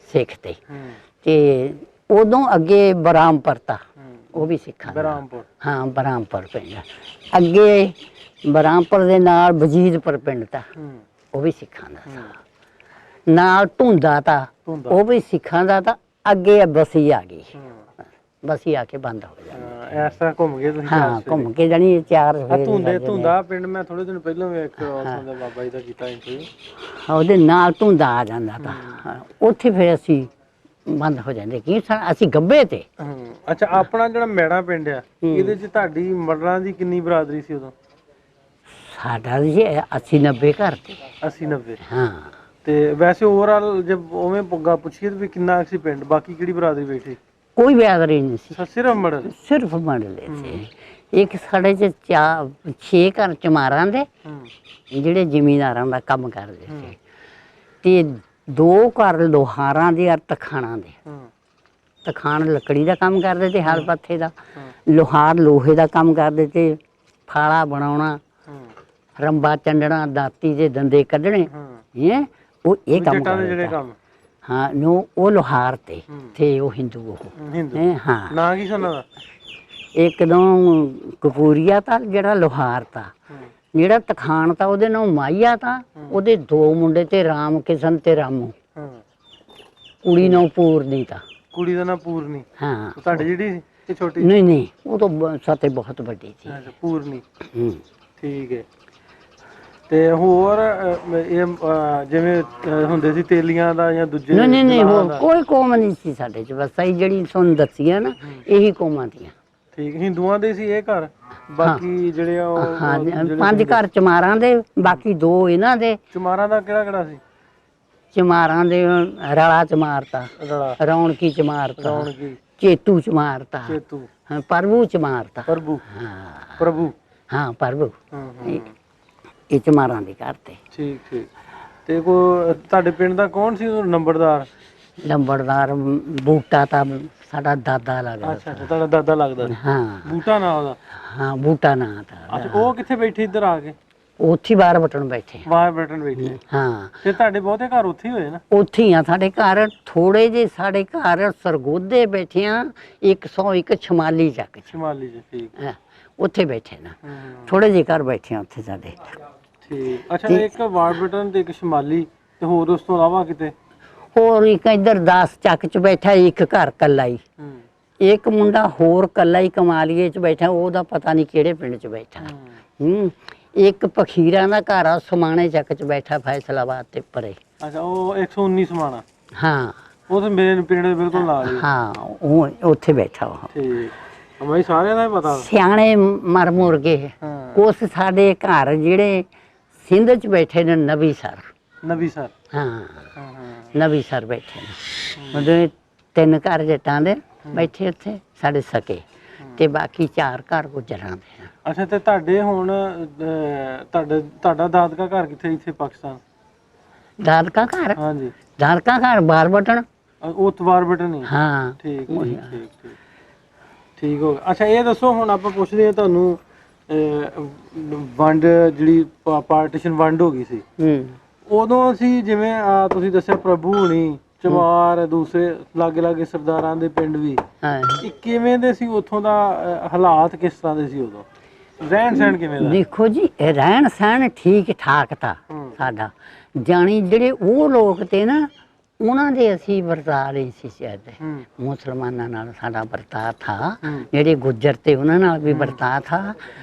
ਸਿੱਖ ਤੇ ਹੂੰ ਤੇ ਉਦੋਂ ਅੱਗੇ ਬਰਾਮਪੁਰ ਤਾ ਹੂੰ ਉਹ ਵੀ ਸਿੱਖਾਂ ਦਾ। ਬਰਾਮਪੁਰ ਹਾਂ ਬਰਾਮਪੁਰ ਪਿੰਡ ਅੱਗੇ ਬਰਾਮਪੁਰ ਦੇ ਨਾਲ ਵਜੀਦਪੁਰ ਪਿੰਡ ਤਾ ਹੂੰ ਉਹ ਵੀ ਸਿੱਖਾਂ ਦਾ ਹੂੰ ਨਾਲ ਧੁੰਦਾ ਤਾ ਧੁੰਦਾ। ਉਹ ਵੀ ਸਿੱਖਾਂ ਦਾ ਤਾਂ ਅੱਗੇ ਬਸੀ ਆ ਗਈ ਹੂੰ ਬਸੀ ਆ ਕੇ ਬੰਦ ਹੋ ਜਾਂਦੀ ਇਸ ਤਰ੍ਹਾਂ ਘੁੰਮ ਗਏ ਤੁਸੀਂ ਹਾਂ ਘੁੰਮ ਕੇ ਜਾਣੀ ਚਾਰ ਫੇਰੇ ਧੁੰਦੇ ਲੱਗ ਜਾਂਦੇ। ਧੁੰਦਾ ਪਿੰਡ ਮੈਂ ਥੋੜੇ ਦਿਨ ਪਹਿਲਾਂ ਵੀ ਇੱਕ ਉੱਥੋਂ ਦਾ ਬਾਬਾ ਜੀ ਦਾ ਕੀਤਾ ਇੰਟਰਵਿਊ ਉਹਦੇ ਨਾਲ ਧੁੰਦਾ ਆ ਜਾਂਦਾ ਤਾਂ ਹਾਂ, ਉੱਥੇ ਫਿਰ ਅਸੀਂ ਬੰਦ ਹੋ ਜਾਂਦੇ ਕੀ ਅਸੀਂ ਗੱਬੇ ਤੇ ਹੂੰ ਅੱਛਾ ਆਪਣਾ ਜਿਹੜਾ ਮੈੜਾ ਪਿੰਡ ਆ ਇਹਦੇ ਚ ਤੁਹਾਡੀ ਮਰਲਾਂ ਦੀ ਕਿੰਨੀ ਬਰਾਦਰੀ ਸੀ ਉਦੋਂ ਸਾਡਾ ਜੀ 80 90 ਘਰ ਤੇ 80 90 ਹਾਂ ਤੇ ਵੈਸੇ ਓਵਰਆਲ ਜੇ ਉਵੇਂ ਪੁੱਗਾ ਪੁੱਛੀਏ ਵੀ ਕਿੰਨਾ ਸੀ ਪਿੰਡ ਬਾਕੀ ਕਿਹੜੀ ਬਰਾਦਰੀ ਬੈਠੀ ਕੋਈ ਬਿਆਦਰੀ ਨਹੀਂ ਸੀ ਸਿਰਫ ਮਰਦ ਸਿਰਫ ਮੰਡਲੇ ਸੀ ਇੱਕ ਸਾਡੇ ਚ 6 ਘਰ ਚਮਾਰਾਂ ਦੇ ਹੂੰ ਜਿਹੜੇ ਜ਼ਿਮੀਂਦਾਰਾਂ ਦਾ ਕੰਮ ਕਰਦੇ ਸੀ ਤੇ 2 ਘਰ ਲੋਹਾਰਾਂ ਦੇ ਅਰ ਤਖਾਣਾਂ ਦੇ ਹੂੰ ਤਖਾਣ ਲੱਕੜੀ ਦਾ ਕੰਮ ਕਰਦੇ ਤੇ ਹਲ ਪੱਥੇ ਦਾ ਲੋਹਾਰ ਲੋਹੇ ਦਾ ਕੰਮ ਕਰਦੇ ਤੇ ਫਾਲਾ ਬਣਾਉਣਾ ਹੂੰ ਰੰਬਾ ਚੰਡਣਾ ਦਾਤੀ ਦੇ ਦੰਦੇ ਕੱਢਣੇ ਹੂੰ ਹੈ ਉਹ ਇਹ ਕੰਮ ਜੱਟਾਂ ਦੇ ਕਰਦੇ ਜਿਹੜੇ ਤਾਂ। ਕੰਮ ਹਾਂ ਨੋ ਉਹ ਲੋਹਾਰ ਤੇ ਤੇ ਉਹ ਹਿੰਦੂ ਉਹ ਹਿੰਦੂ ਹੈਂ, ਹਾਂ ਨਾਂ ਕੀ ਸੋਨਾ ਦਾ ਇੱਕਦਮ ਕਪੂਰੀਆ ਤਾਂ ਜਿਹੜਾ ਲੋਹਾਰ ਤਾਂ ਜਿਹੜਾ ਤਖਾਣ ਤਾਂ ਉਹਦੇ ਨਾਲ ਮਾਈਆ ਤਾਂ ਉਹਦੇ 2 ਮੁੰਡੇ ਤੇ ਰਾਮ ਕਿਸ਼ਨ ਤੇ ਰਾਮੂ ਹਾਂ ਕੁੜੀ ਨਾਲ ਪੂਰਨੀ ਤਾਂ ਕੁੜੀ ਦਾ ਨਾਂ ਪੂਰਨੀ ਹਾਂ ਤੁਹਾਡੀ ਜਿਹੜੀ ਸੀ ਇਹ ਛੋਟੀ ਨਹੀਂ ਨਹੀਂ ਉਹ ਤਾਂ ਸਤੇ ਬਹੁਤ ਵੱਡੀ ਸੀ ਅੱਛਾ ਪੂਰਨੀ ਹੂੰ। ਠੀਕ ਹੈ ਤੇ ਹੋਰ ਇਹ ਜਿਵੇਂ ਹੁੰਦੇ ਸੀ ਤੇਲੀਆਂ ਦਾ ਜਾਂ ਦੂਜੇ ਨਹੀਂ ਨਹੀਂ ਨਹੀਂ ਗੁਲਾਬ ਹੋਰ ਦਾ। ਕੋਈ ਕੌਮ ਨਹੀਂ ਸੀ ਸਾਡੇ ਚ ਬਸ ਅਸੀਂ ਜਿਹੜੀ ਤੁਹਾਨੂੰ ਦੱਸੀਆਂ ਨਾ ਇਹੀ ਕੌਮਾਂ ਦੀਆਂ ਠੀਕ ਹਿੰਦੂਆਂ ਦੇ ਸੀ ਇਹ ਘਰ ਬਾਕੀ ਜਿਹੜੇ ਆ ਉਹ ਹਾਂ ਜਿਹੜੇ 5 ਘਰ ਚਮਾਰਾਂ ਦੇ ਬਾਕੀ 2 ਇਹਨਾਂ ਦੇ ਚਮਾਰਾਂ ਦਾ ਕਿਹੜਾ ਕਿਹੜਾ ਸੀ ਚਮਾਰਾਂ ਦੇ ਰਲਾ ਚਮਾਰਤਾ ਰਲਾ ਰੌਣਕੀ ਚਮਾਰਤਾ ਰੌਣਕੀ ਚੇਤੂ ਚਮਾਰਤਾ ਚੇਤੂ ਹਾਂ ਪ੍ਰਭੂ ਚਮਾਰਤਾ ਪ੍ਰਭੂ ਹਾਂ ਪ੍ਰਭੂ ਹਾਂ ਪ੍ਰਭੂ ਹਾਂ ਇਹ ਚਮਾਰਾਂ ਦੇ ਘਰ ਤੇ ਠੀਕ ਠੀਕ ਤੇ ਕੋ ਤੁਹਾਡੇ ਪਿੰਡ ਦਾ ਕੌਣ ਸੀ ਉਹ ਨੰਬਰਦਾਰ ਲੰਬੜਦਾਰ ਬੂਟਾ ਤਾਂ ਸਾਡਾ ਦਾਦਾ ਲੱਗਦਾ ਅੱਛਾ ਅੱਛਾ ਤੁਹਾਡਾ ਦਾਦਾ ਲੱਗਦਾ ਸੀ ਹਾਂ ਬੂਟਾ ਨਾਂ ਉਹਦਾ ਹਾਂ ਬੂਟਾ ਨਾਂ ਤਾਂ ਅੱਛਾ ਉਹ ਕਿੱਥੇ ਬੈਠੇ ਇੱਧਰ ਆ ਕੇ ਉੱਥੇ ਬਾਹਰ ਬਟਣ ਬੈਠੇ ਬਾਹਰ ਬੈਠਣ ਬੈਠੇ ਹਾਂ ਤੇ ਤੁਹਾਡੇ ਬਹੁਤੇ ਘਰ ਉੱਥੇ ਹੀ ਹੋਏ ਨਾ ਉੱਥੇ ਹੀ ਆ ਸਾਡੇ ਘਰ ਥੋੜੇ ਜੇ ਸਾਡੇ ਘਰ ਸਰਗੋਧੇ ਬੈਠੇ ਆ 101 ਛਮਾਲੀ ਚੱਕ ਚ ਸ਼ਿਮਾਲੀ ਜੀ ਠੀਕ ਹਾਂ, ਉੱਥੇ ਬੈਠੇ ਨਾ ਹੂੰ ਥੋੜੇ ਜਿਹੇ ਘਰ ਬੈਠੇ ਆ ਉੱਥੇ ਸਾਡੇ ਠੀਕ। ਅੱਛਾ, ਇੱਕ ਵਾਰਬਟਨ ਤੇ ਇੱਕ ਸ਼ਮਾਲੀ ਤੇ ਹੋਰ ਉਸ ਤੋਂ ਇਲਾਵਾ ਕਿਤੇ? ਹੋਰ ਇੱਕ ਇੱਧਰ 10 ਚੱਕ ਚ ਬੈਠਾ, ਇੱਕ ਘਰ ਕੱਲਾ ਹੀ। ਇੱਕ ਮੁੰਡਾ ਹੋਰ ਕੱਲਾ ਹੀ ਕਮਾਲੀਏ ਚ ਬੈਠਾ, ਉਹਦਾ ਪਤਾ ਨਹੀਂ ਕਿਹੜੇ ਪਿੰਡ ਚ ਬੈਠਾ। ਇੱਕ ਪਖੀਰਾਂ ਦਾ ਘਰ ਆ ਸਮਾਣੇ ਚੱਕ ਚ ਬੈਠਾ, ਫੈਸਲਾਬਾਦ ਤੇ ਪਰੇ। ਅੱਛਾ, ਉਹ 119 ਸਮਾਣਾ। ਹਾਂ, ਉਹ ਤਾਂ ਮੇਰੇ ਪਿੰਡ ਦੇ ਬਿਲਕੁਲ ਨਾਲ ਹੀ। ਹਾਂ, ਉਹ ਉੱਥੇ ਬੈਠਾ ਉਹ। ਠੀਕ। ਮੈਂ ਸਾਰਿਆਂ ਦਾ ਹੀ ਪਤਾ। ਸਿਆਣੇ ਮਰ ਮੁਰ ਗਏ। ਕੁਛ ਸਾਡੇ ਘਰ ਜਿਹੜੇ ਸਿੰਧ ਚ ਬੈਠੇ ਨੇ, ਨਬੀ ਸਰ। ਹਾਂ, ਨਬੀ ਸਰ ਬੈਠੇ ਨੇ। ਉਹਦੇ 3 ਘਰ ਜੱਟਾਂ ਦੇ ਬੈਠੇ ਉੱਥੇ ਸਾਡੇ ਸਕੇ, ਤੇ ਬਾਕੀ 4 ਘਰ ਗੁਜਰਾਂ ਦੇ। ਅੱਛਾ, ਤੇ ਤੁਹਾਡੇ ਹੁਣ ਤੁਹਾਡਾ ਦਾਦਕਾ ਘਰ ਕਿੱਥੇ ਇੱਥੇ ਪਾਕਿਸਤਾਨ? ਦਾਦਕਾ ਘਰ? ਹਾਂਜੀ, ਦਾਦਕਾ ਘਰ ਬਾਰਬਟਨ। ਉਹ ਵਾਰਬਟਨ ਹੀ। ਹਾਂ, ਠੀਕ ਠੀਕ ਠੀਕ ਠੀਕ ਹੋ ਗਿਆ। ਅੱਛਾ, ਇਹ ਦੱਸੋ ਹੁਣ ਆਪਾਂ ਪੁੱਛਦੇ ਹਾਂ ਤੁਹਾਨੂੰ, ਵੰਡ ਜਿਹੜੀ ਪਾਰਟੀਸ਼ਨ ਵੰਡ ਹੋ ਗਈ ਸੀ, ਉਦੋਂ ਅਸੀਂ ਜਿਵੇਂ ਤੁਸੀਂ ਦੱਸਿਆ ਪ੍ਰਭੂ ਹੁਣੀ ਚਮਾਰ ਦੂਸਰੇ ਲਾਗੇ ਲਾਗੇ ਸਰਦਾਰਾਂ ਦੇ ਪਿੰਡ ਵੀ, ਇਹ ਕਿਵੇਂ ਦੇ ਸੀ ਉੱਥੋਂ ਦਾ? ਹਾਲਾਤ ਕਿਸ ਤਰ੍ਹਾਂ ਦੇ ਸੀ ਉਦੋਂ? ਰਹਿਣ ਸਹਿਣ ਕਿਵੇਂ ਦਾ? ਦੇਖੋ ਜੀ, ਰਹਿਣ ਸਹਿਣ ਠੀਕ ਠਾਕ ਤਾਂ ਸਾਡਾ, ਜਾਣੀ ਜਿਹੜੇ ਉਹ ਲੋਕ ਤੇ ਨਾ, ਉਹਨਾਂ ਦੇ ਅਸੀਂ ਵਰਤਾਅ ਨਹੀਂ ਸੀ ਚਾਹਦੇ। ਮੁਸਲਮਾਨਾਂ ਨਾਲ ਸਾਡਾ ਵਰਤਾਅ ਥਾ, ਜਿਹੜੇ ਗੁੱਜਰ ਤੇ ਉਹਨਾਂ ਨਾਲ ਵੀ ਵਰਤਾਅ ਥਾ,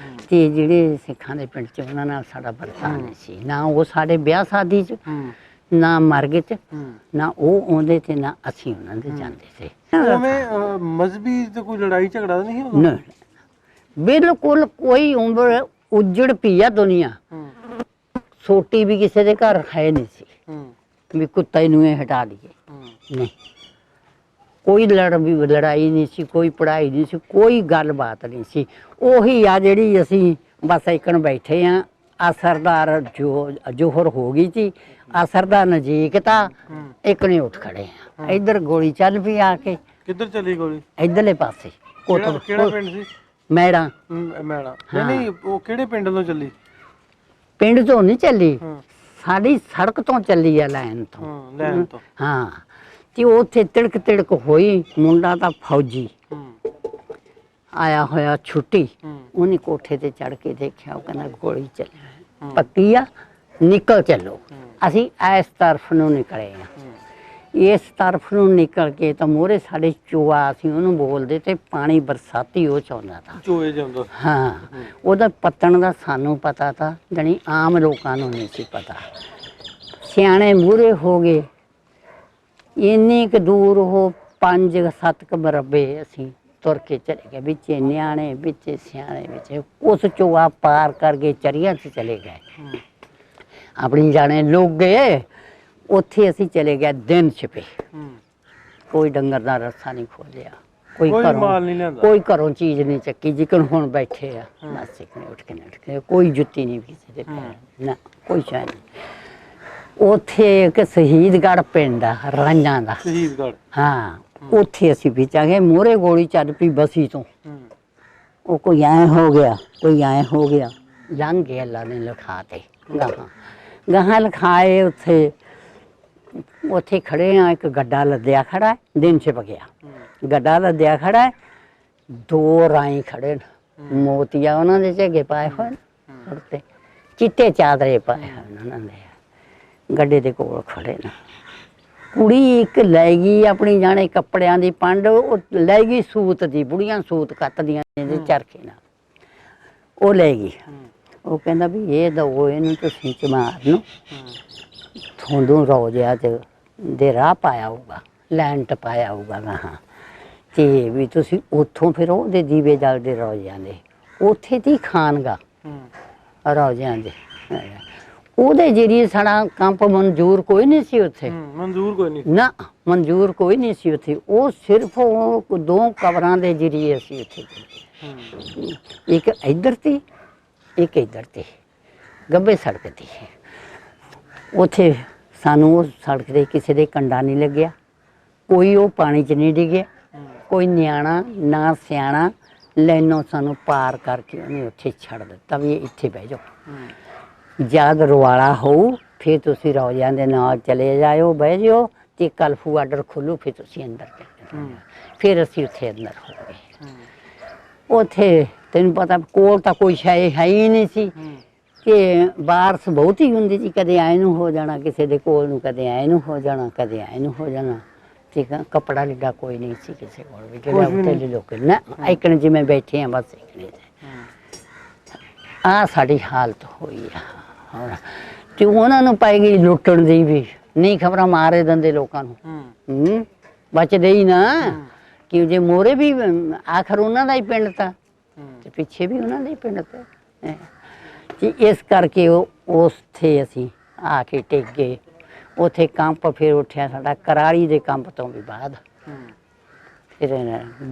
ਤੇ ਜਿਹੜੇ ਸਿੱਖਾਂ ਦੇ ਪਿੰਡ ਚ ਉਹਨਾਂ ਨਾਲ ਸਾਡਾ ਵਰਤਾਅ ਨਹੀਂ ਸੀ। ਨਾ ਉਹ ਸਾਡੇ ਵਿਆਹ ਸ਼ਾਦੀ ਚ, ਨਾ ਮਰਗ ਚ, ਨਾ ਉਹ ਆਉਂਦੇ ਤੇ ਨਾ ਅਸੀਂ ਉਹਨਾਂ ਦੇ ਜਾਂਦੇ ਸੀ। ਉਵੇਂ ਮਜ਼ਹਬੀ ਤੇ ਕੋਈ ਲੜਾਈ ਝਗੜਾ ਨਹੀਂ ਹੁੰਦਾ? ਬਿਲਕੁਲ ਕੋਈ ਉਮਰ ਉਜੜ ਪਈ ਆ ਦੁਨੀਆ, ਛੋਟੀ ਵੀ ਕਿਸੇ ਦੇ ਘਰ ਹੈ ਨਹੀਂ ਸੀ ਵੀ ਕੁੱਤਾ ਨੂੰ ਇਹ ਹਟਾ ਲਈਏ। ਨਹੀਂ, ਕੋਈ ਲੜਾਈ ਨਹੀਂ ਸੀ, ਕੋਈ ਪੜ੍ਹਾਈ ਨਹੀਂ ਸੀ, ਕੋਈ ਗੱਲਬਾਤ ਨਹੀਂ ਸੀ। ਉਹੀ ਆ ਜਿਹੜੀ ਅਸੀਂ ਬਸ ਇੱਕਣ ਬੈਠੇ ਆ, ਅਸਰਦਾਰ ਜੋਹਰ ਹੋ ਗਈ ਸੀ, ਅਸਰ ਦਾ ਨਜ਼ਦੀਕ ਤਾਂ ਇੱਕ ਨੇ ਉੱਠ ਖੜੇ ਆ। ਇੱਧਰ ਗੋਲੀ ਚੱਲ ਪਈ ਆ ਕੇ। ਕਿੱਧਰ ਚੱਲੀ ਗੋਲੀ? ਇੱਧਰਲੇ ਪਾਸੇ। ਕਿਹੜਾ ਪਿੰਡ ਸੀ? ਮੈੜਾ। ਮੈੜਾ ਨਹੀਂ, ਉਹ ਕਿਹੜੇ ਪਿੰਡ ਤੋਂ ਚੱਲੀ? ਪਿੰਡ ਤੋਂ ਨਹੀਂ ਚੱਲੀ, ਸਾਡੀ ਸੜਕ ਤੋਂ ਚੱਲੀ ਆ, ਲਾਈਨ ਤੋਂ। ਹਾਂ, ਤੇ ਉੱਥੇ ਤਿੜਕ ਤਿੜਕ ਹੋਈ। ਮੁੰਡਾ ਤਾਂ ਫੌਜੀ ਆਇਆ ਹੋਇਆ ਛੁੱਟੀ, ਉਹਨੇ ਕੋਠੇ ਤੇ ਚੜ ਕੇ ਦੇਖਿਆ, ਉਹ ਕਹਿੰਦਾ ਗੋਲੀ ਚੱਲੀ ਪੱਕੀ ਆ, ਨਿਕਲ ਚੱਲੋ। ਅਸੀਂ ਇਸ ਤਰਫ ਨੂੰ ਨਿਕਲੇ ਆ। ਇਸ ਤਰਫ ਨੂੰ ਨਿਕਲ ਕੇ ਤਾਂ ਮੋਹਰੇ ਸਾਡੇ ਚੋਆ, ਅਸੀਂ ਉਹਨੂੰ ਬੋਲਦੇ ਤੇ ਪਾਣੀ ਬਰਸਾਤੀ ਉਹ ਚਾਹੁੰਦਾ ਤਾ, ਚੋਏ ਜਾਂਦਾ। ਹਾਂ, ਉਹਦਾ ਪੱਤਣ ਦਾ ਸਾਨੂੰ ਪਤਾ ਤਾ, ਜਾਣੀ ਆਮ ਲੋਕਾਂ ਨੂੰ ਨਹੀਂ ਸੀ ਪਤਾ। ਸਿਆਣੇ ਮੂਹਰੇ ਹੋ ਗਏ, ਇੰਨੀ ਕੁ ਦੂਰ ਉਹ 5-7 ਮਰਬੇ ਅਸੀਂ ਤੁਰ ਕੇ ਚਲੇ ਗਏ, ਵਿੱਚ ਨਿਆਣੇ ਵਿੱਚ ਸਿਆਣੇ ਵਿੱਚ। ਉਸ ਚੋਆ ਪਾਰ ਕਰਕੇ ਚਰੀਆਂ 'ਚ ਚਲੇ ਗਏ, ਆਪਣੀ ਜਾਣੇ ਲੋਕ ਗਏ। ਉੱਥੇ ਅਸੀਂ ਚਲੇ ਗਏ ਦਿਨ ਛਿਪੇ, ਕੋਈ ਡੰਗਰ ਦਾ ਰੱਸਾ ਨਹੀਂ ਖੋਲਿਆ, ਕੋਈ ਘਰੋਂ ਚੀਜ਼ ਨਹੀਂ ਚੱਕੀ, ਜਿਕਣ ਹੁਣ ਬੈਠੇ ਆ ਬਸ ਉੱਠ ਕੇ ਕੋਈ ਜੁੱਤੀ ਨਹੀਂ ਕਿਸੇ ਦੇ ਪੈਰ, ਨਾ ਕੋਈ ਸ਼ੈ ਨਹੀਂ। ਉੱਥੇ ਇੱਕ ਸ਼ਹੀਦਗੜ੍ਹ ਪਿੰਡ ਆ ਰਾਂਝਾਂ ਦਾ। ਸ਼ਹੀਦਗੜ੍ਹ? ਹਾਂ। ਉੱਥੇ ਅਸੀਂ ਵਿਚਾਂਗੇ, ਮੋਹਰੇ ਗੋਲੀ ਚੱਲ ਪਈ ਬਸੀ ਤੋਂ। ਉਹ ਕੋਈ ਐਂ ਹੋ ਗਿਆ, ਕੋਈ ਐਂ ਹੋ ਗਿਆ, ਲੰਘ ਗਏ, ਅੱਲਾ ਨੇ ਲਿਖਾ ਤੇ ਗਾਹਾਂ ਲਿਖਾਏ। ਉੱਥੇ ਖੜੇ ਆ, ਇੱਕ ਗੱਡਾ ਲੱਦਿਆ ਖੜਾ, ਦਿਨ ਛਿਪ ਗਿਆ, ਗੱਡਾ ਲੱਦਿਆ ਖੜਾ, 2 ਰਾਈ ਖੜੇ ਨੇ, ਮੋਤੀਆ ਉਹਨਾਂ ਦੇ ਝੱਗੇ ਪਾਏ ਹੋਏ ਨੇ, ਚਿੱਟੇ ਚਾਦਰੇ ਪਾਏ ਹੋਏ ਉਹਨਾਂ ਦੇ, ਗੱਡੇ ਦੇ ਕੋਲ ਖੜੇ ਨੇ। ਕੁੜੀ ਇੱਕ ਲੈ ਗਈ ਆਪਣੀ ਜਾਣੇ ਕੱਪੜਿਆਂ ਦੀ ਪੰਡ, ਉਹ ਲੈ ਗਈ ਸੂਤ ਦੀ, ਬੁੜੀਆਂ ਸੂਤ ਕੱਤਦੀਆਂ ਇਹਦੇ ਚਰਖੇ ਨਾਲ, ਉਹ ਲੈ ਗਈ। ਉਹ ਕਹਿੰਦਾ ਵੀ ਇਹ ਦਓ ਇਹਨੂੰ ਤੁਸੀਂ ਚਮਾਰ ਨੂੰ, ਤੁਹਾਨੂੰ ਰੋਜ਼ਿਆਂ 'ਚ ਦੇ ਰਾਹ ਪਾਇਆ ਹੋਊਗਾ, ਲੈਂਟ ਪਾਇਆ ਹੋਊਗਾ ਗਾਹਾਂ, ਤੇ ਵੀ ਤੁਸੀਂ ਉੱਥੋਂ ਫਿਰ ਉਹਦੇ ਦੀਵੇ ਜਲਦੇ ਰੋਜ਼ਿਆਂ ਦੇ, ਉੱਥੇ ਦੀ ਖਾਨਗਾ ਰੋਜ਼ਿਆਂ ਦੇ, ਉਹਦੇ ਜਰੀਏ ਸਾਡਾ ਕੰਪ ਮਨਜ਼ੂਰ ਕੋਈ ਨਹੀਂ ਸੀ ਉੱਥੇ। ਮਨਜ਼ੂਰ ਕੋਈ ਨਹੀਂ? ਨਾ, ਮਨਜ਼ੂਰ ਕੋਈ ਨਹੀਂ ਸੀ ਉੱਥੇ। ਉਹ ਸਿਰਫ ਉਹ 2 ਕਬਰਾਂ ਦੇ ਜਰੀਏ ਅਸੀਂ ਉੱਥੇ, ਇੱਕ ਇੱਧਰ ਤੀ, ਇੱਕ ਇੱਧਰ ਤੀ, ਗੱਬੇ ਸੜਕ ਤੀ। ਉੱਥੇ ਸਾਨੂੰ ਉਹ ਸੜਕ 'ਤੇ ਕਿਸੇ ਦੇ ਕੰਡਾ ਨਹੀਂ ਲੱਗਿਆ, ਕੋਈ ਉਹ ਪਾਣੀ 'ਚ ਨਹੀਂ ਡਿੱਗਿਆ, ਕੋਈ ਨਿਆਣਾ ਨਾ ਸਿਆਣਾ। ਲੈਨੋਂ ਸਾਨੂੰ ਪਾਰ ਕਰਕੇ ਉਹਨੇ ਉੱਥੇ ਛੱਡ ਦਿੱਤਾ ਵੀ ਇੱਥੇ ਬਹਿ ਜਾਓ, ਜਦ ਰਵਾਲਾ ਹੋਊ ਫਿਰ ਤੁਸੀਂ ਰੋਜ਼ਿਆਂ ਦੇ ਨਾਲ ਚਲੇ ਜਾਇਓ, ਬਹਿ ਜਾਓ, ਤੇ ਕਲਫੂ ਆਰਡਰ ਖੋਲੂ, ਫਿਰ ਤੁਸੀਂ ਅੰਦਰ ਚਲੇ ਜਾਓ। ਫਿਰ ਅਸੀਂ ਉੱਥੇ ਅੰਦਰ ਹੋ ਗਏ। ਉੱਥੇ ਤੈਨੂੰ ਪਤਾ ਕੋਲ ਤਾਂ ਕੋਈ ਸ਼ੈ ਹੈ ਹੀ ਨਹੀਂ ਸੀ, ਕਿ ਬਾਰਸ ਬਹੁਤੀ ਹੁੰਦੀ ਸੀ, ਕਦੇ ਐ ਨੂੰ ਹੋ ਜਾਣਾ ਕਿਸੇ ਦੇ ਕੋਲ ਨੂੰ, ਕਦੇ ਐ ਨੂੰ ਹੋ ਜਾਣਾ, ਕਦੇ ਐ ਨੂੰ ਹੋ ਜਾਣਾ। ਠੀਕ ਆ, ਕੱਪੜਾ ਲੀੜਾ ਕੋਈ ਨਹੀਂ ਸੀ ਕਿਸੇ ਕੋਲ ਵੀ, ਜਿਹੜਾ ਉੱਤੇ ਲੋਕ ਨਾ ਇਕਣ ਜਿਵੇਂ ਬੈਠੇ ਆ ਬਸ ਇਕਣੇ ਆ ਸਾਡੀ ਹਾਲਤ ਹੋਈ ਆ ਹੁਣ। ਤੇ ਉਹਨਾਂ ਨੂੰ ਪੈ ਗਈ ਲੁੱਟਣ ਦੀ ਵੀ, ਨਹੀਂ ਖਬਰਾਂ ਮਾਰੇ ਦਿੰਦੇ ਲੋਕਾਂ ਨੂੰ, ਬਚਦੇ ਹੀ ਨਾ ਕਿ ਜੇ ਮੋਰੇ ਵੀ ਆਖਰ ਉਹਨਾਂ ਦਾ ਹੀ ਪਿੰਡ ਤਾਂ ਤੇ ਪਿੱਛੇ ਵੀ ਉਹਨਾਂ ਦਾ ਹੀ ਪਿੰਡ ਤਾਂ ਤੇ ਇਸ ਕਰਕੇ ਉੱਥੇ ਅਸੀਂ ਆ ਕੇ ਟਿਕ ਗਏ। ਉੱਥੇ ਕੰਪ ਫਿਰ ਉੱਠਿਆ ਸਾਡਾ ਕਰਾਲੀ ਦੇ ਕੰਪ ਤੋਂ ਵੀ ਬਾਅਦ। ਫਿਰ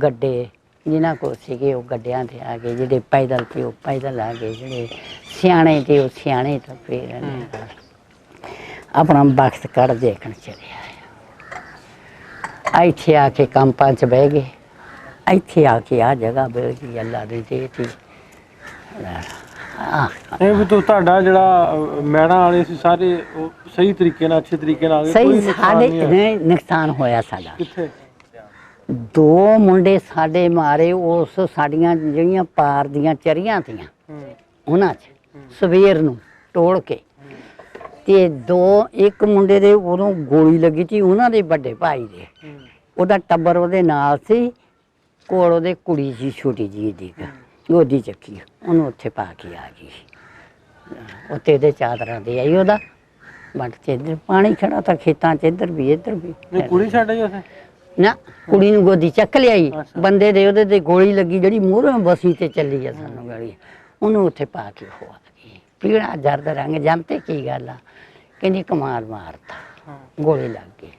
ਗੱਡੇ ਜਿਨ੍ਹਾਂ ਕੋਲ ਸੀਗੇ ਉਹ ਗੱਡਿਆਂ ਤੇ ਆ ਗਏ, ਜਿਹੜੇ ਪੈਦਲ ਤੇ ਉਹ ਪੈਦਲ ਆ ਗਏ, ਜਿਹੜੇ ਸਿਆਣੇ ਤੇ ਉਹ ਸਿਆਣੇ ਤਾਂ ਫਿਰ ਆਪਣਾ ਵਕਤ ਕੱਢ ਦੇਖਣ ਚਲੇ ਆਏ। ਇੱਥੇ ਆ ਕੇ ਕੰਪਾਂ 'ਚ ਬਹਿ ਗਏ। ਇੱਥੇ ਆ ਕੇ ਆ ਜਗ੍ਹਾ ਮਿਲ ਗਈ ਅੱਲਾ ਦੀ ਦੇਤੀ। ਇਹ ਵੀ ਤੁਹਾਡਾ ਜਿਹੜਾ ਮੈਣਾ ਵਾਲੇ ਸੀ ਸਾਰੇ ਉਹ ਸਹੀ ਤਰੀਕੇ ਨਾਲ ਅੱਛੇ ਤਰੀਕੇ ਨਾਲ ਆ ਗਏ, ਸਹੀ ਕੋਈ ਨੁਕਸਾਨ ਨਹੀਂ ਸਾਡੇ ਹੋਇਆ? ਨਹੀਂ ਨੁਕਸਾਨ ਹੋਇਆ ਸਾਡਾ। ਕਿੱਥੇ? 2 ਮੁੰਡੇ ਸਾਡੇ ਮਾਰੇ ਉਸ ਸਾਡੀਆਂ ਜਿਹੜੀਆਂ ਪਾਰ ਦੀਆਂ ਚਰੀਆਂ ਤੀਆਂ ਉਹਨਾਂ 'ਚ ਸਵੇਰ ਨੂੰ ਤੋੜ ਕੇ। ਤੇ ਇੱਕ ਮੁੰਡੇ ਦੇ ਉਦੋਂ ਗੋਲੀ ਲੱਗੀ ਸੀ, ਉਹਨਾਂ ਦੇ ਵੱਡੇ ਭਾਈ ਦੇ, ਉਹਦਾ ਟੱਬਰ ਉਹਦੇ ਨਾਲ ਸੀ, ਕੋਲ ਉਹਦੇ ਕੁੜੀ ਸੀ ਛੋਟੀ ਜਿਹੀ ਦੀ ਗੋਦੀ ਚੱਕੀ, ਉਹਨੂੰ ਉੱਥੇ ਪਾ ਕੇ ਆ ਗਈ। ਉੱਤੇ ਇਹਦੇ ਚਾਦਰਾਂ ਦੇ ਆਈ ਉਹਦਾ ਵੱਟ ਤੇ ਇੱਧਰ ਪਾਣੀ ਖੜਾ ਤਾਂ ਖੇਤਾਂ 'ਚ ਇੱਧਰ ਵੀ ਇੱਧਰ ਵੀ। ਕੁੜੀ ਛੱਡ ਆਈ ਉੱਥੇ? ਨਾ ਕੁੜੀ ਨੂੰ ਗੋਦੀ ਚੱਕ ਲਿਆਈ, ਬੰਦੇ ਦੇ ਉਹਦੇ ਤੇ ਗੋਲੀ ਲੱਗੀ ਜਿਹੜੀ ਮੂਹਰੋਂ ਬਸੀ ਤੇ ਚੱਲੀ ਆ ਸਾਨੂੰ ਗਾਲੀ, ਉਹਨੂੰ ਉੱਥੇ ਪਾ ਕੇ ਹੋ ਗਈ। ਪੀੜਾ ਜਰਦ ਰੰਗ ਜੰਮਤੇ ਕੀ ਗੱਲ ਆ, ਕਹਿੰਦੀ ਕਮਾਲ ਮਾਰਤਾ, ਗੋਲੀ ਲੱਗ ਗਈ।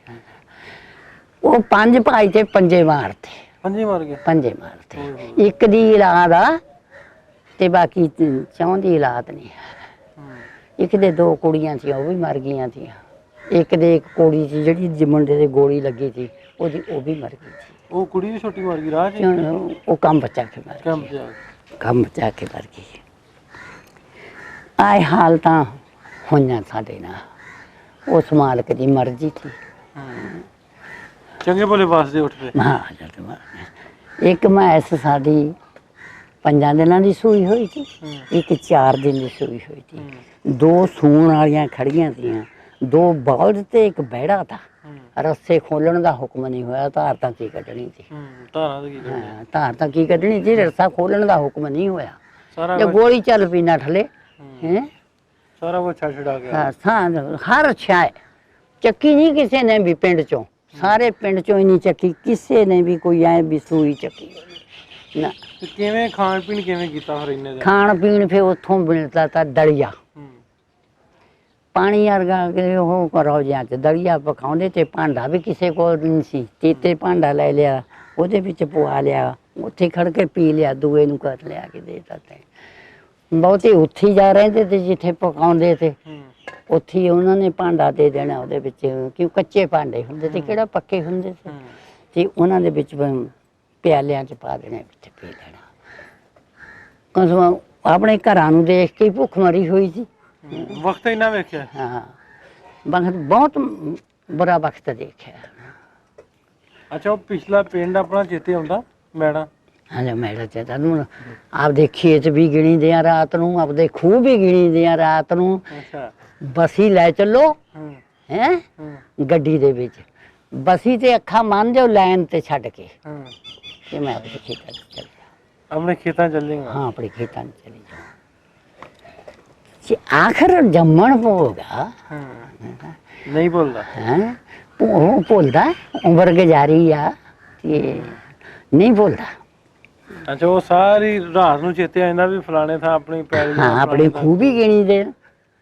ਉਹ 5 ਭਾਈ ਤੇ 5 ਮਾਰਤੇ। 5 ਮਾਰ ਗਏ? 5 ਮਾਰਤੇ। ਇੱਕ ਦੀ ਔਲਾਦ ਆ ਤੇ ਬਾਕੀ 4 ਦੀ ਔਲਾਦ ਨਹੀਂ। ਇੱਕ ਦੇ 2 ਕੁੜੀਆਂ ਸੀ, ਉਹ ਵੀ ਮਰ ਗਈਆਂ ਸੀ। ਇੱਕ ਦੇ ਇੱਕ ਕੁੜੀ ਸੀ ਜਿਹੜੀ ਮੁੰਡੇ ਦੇ ਗੋਲੀ ਲੱਗੀ ਸੀ, ਉਹਦੀ ਉਹ ਵੀ ਮਰ ਗਈ ਸੀ। ਉਹ ਕੁੜੀ ਵੀ ਛੋਟੀ ਮਰ ਗਈ ਰਾਹ 'ਚ? ਉਹ ਕੰਮ ਬਚਾ ਕੇ ਮਰ ਗਈ, ਕੰਮ ਬਚਾ ਕੇ ਮਰ ਗਈ। ਆਏ ਹਾਲ ਤਾਂ ਹੋਈਆਂ ਸਾਡੇ ਨਾਲ, ਉਸ ਮਾਲਕ ਦੀ ਮਰਜ਼ੀ ਸੀ। ਚੰਗੇ ਭਲੇ ਵਾਸਤੇ ਉੱਠਦੇ। ਹਾਂ ਇੱਕ ਮੈਸ ਸਾਡੀ 5 ਦਿਨਾਂ ਦੀ ਸੂਈ ਹੋਈ ਸੀ, ਇੱਕ 4 ਦਿਨ ਦੀ ਸੂਈ ਹੋਈ ਸੀ। 2 ਸੂਣ ਵਾਲੀਆਂ ਖੜੀਆਂ ਸੀਆਂ, 2 ਬਲਦ ਤੇ ਇੱਕ ਬਹਿੜਾ ਤਾ। ਰੱਸੇ ਖੋਲਣ ਦਾ ਹੁਕਮ ਨਹੀਂ ਹੋਇਆ, ਧਾਰ ਤਾਂ ਕੀ ਕੱਢਣੀ ਸੀ। ਧਾਰ ਤਾਂ ਕੀ ਕੱਢਣੀ ਸੀ, ਰੱਸਾ ਖੋਲਣ ਦਾ ਹੁਕਮ ਨਹੀਂ ਹੋਇਆ। ਜੇ ਗੋਲੀ ਚੱਲ ਪਈ ਨਾ ਠਲੇ ਸਾਰਾ ਕੁਝ ਛੱਡ ਗਿਆ। ਹਰ ਛਾਏ ਚੱਕੀ ਨਹੀਂ ਕਿਸੇ ਨੇ ਵੀ ਪਿੰਡ ਚੋਂ, ਸਾਰੇ ਪਿੰਡ ਚੋਂ ਹੀ ਨਹੀਂ ਚੱਕੀ ਕਿਸੇ ਨੇ ਵੀ, ਕੋਈ ਐ ਵੀ ਸੂਈ ਚੱਕੀ ਨਾ। ਕਿਵੇਂ ਖਾਣ ਪੀਣ ਕਿਵੇਂ ਕੀਤਾ ਫਿਰ ਇੰਨੇ ਦਿਨ? ਖਾਣ ਪੀਣ ਫਿਰ ਉੱਥੋਂ ਮਿਲਦਾ ਤਾਂ ਦਲੀਆ, ਪਾਣੀ ਵਰਗਾ ਕਿ ਉਹ ਕਰੋ ਜਾਂ ਚ ਦਲੀਆ ਪਕਾਉਂਦੇ ਤੇ ਭਾਂਡਾ ਵੀ ਕਿਸੇ ਕੋਲ ਨਹੀਂ ਸੀ, ਤੇ ਭਾਂਡਾ ਲੈ ਲਿਆ, ਉਹਦੇ ਵਿੱਚ ਪਵਾ ਲਿਆ, ਉੱਥੇ ਖੜ ਕੇ ਪੀ ਲਿਆ, ਦੂਏ ਨੂੰ ਕਰ ਲਿਆ ਕੇ ਦੇ ਦਿੱਤਾ। ਤੇ ਬਹੁਤੇ ਉੱਥੇ ਜਾ ਰਹੇ ਤੇ ਜਿੱਥੇ ਪਕਾਉਂਦੇ ਤੇ ਉੱਥੇ ਉਹਨਾਂ ਨੇ ਭਾਂਡਾ ਦੇ ਦੇਣਾ, ਉਹਦੇ ਵਿੱਚ ਕਿਉਂ ਕੱਚੇ ਭਾਂਡੇ ਹੁੰਦੇ ਤੇ ਕਿਹੜਾ ਪੱਕੇ ਹੁੰਦੇ ਸੀ, ਤੇ ਉਹਨਾਂ ਦੇ ਵਿੱਚ ਪਿਆਲਿਆਂ 'ਚ ਪਾ ਦੇਣੇ, ਵਿੱਚ ਪੀ ਲੈਣਾ। ਕਸਮ ਆਪਣੇ ਘਰਾਂ ਨੂੰ ਦੇਖ ਕੇ ਭੁੱਖ ਮਰੀ ਹੋਈ ਸੀ। ਵਕਤ ਇੰਨਾ ਵੇਖਿਆ? ਹਾਂ, ਬਹੁਤ ਬੁਰਾ ਵਕਤ ਦੇਖਿਆ। ਅੱਛਾ, ਉਹ ਪਿਛਲਾ ਪਿੰਡ ਆਪਣਾ ਚੇਤੇ ਆਉਂਦਾ ਮੈਣਾ? ਹਾਂ ਮੈੜਾ ਚੇਤਾ ਨੂੰ, ਆਪਦੇ ਖੇਤ ਵੀ ਗਿਣੀ ਦੇ ਆ ਰਾਤ ਨੂੰ, ਆਪਦੇ ਖੂਹ ਵੀ ਗਿਣੀ ਦੇ ਆ ਰਾਤ ਨੂੰ। ਅੱਛਾ, ਬਸੀ ਲੈ ਚੱਲੋ ਹੈ ਗੱਡੀ ਦੇ ਵਿੱਚ, ਬਸੀ ਤੇ ਅੱਖਾਂ ਮੰਨ ਜਾਓ ਲਾਈਨ ਤੇ ਛੱਡ ਕੇ ਕਿ ਮੈਂ ਆਪਣੇ ਖੇਤਾਂ 'ਚ ਚੱਲ ਜਾ। ਆਪਣੇ ਖੇਤਾਂ ਚੱਲੇਗਾ? ਹਾਂ, ਆਪਣੇ ਖੇਤਾਂ 'ਚ ਚਲੀ ਜਾਓ। ਆਖਰ ਜੰਮਣ ਪਊਗਾ, ਨਹੀਂ ਭੁੱਲਦਾ ਹੈ ਉਹ ਭੁੱਲਦਾ, ਉਮਰ ਗੁਜ਼ਾਰੀ ਆ ਤੇ ਨਹੀਂ ਭੁੱਲਦਾ। ਅੱਛਾ, ਉਹ ਸਾਰੀ ਰਾਤ ਨੂੰ ਚੇਤੇ ਆ ਜਾਂਦਾ ਵੀ ਫਲਾਣੇ ਥਾਂ ਆਪਣੀ ਪੈਲੀ? ਹਾਂ, ਆਪਣੇ ਖੂਹ ਵੀ ਗਿਣੀ ਦੇ।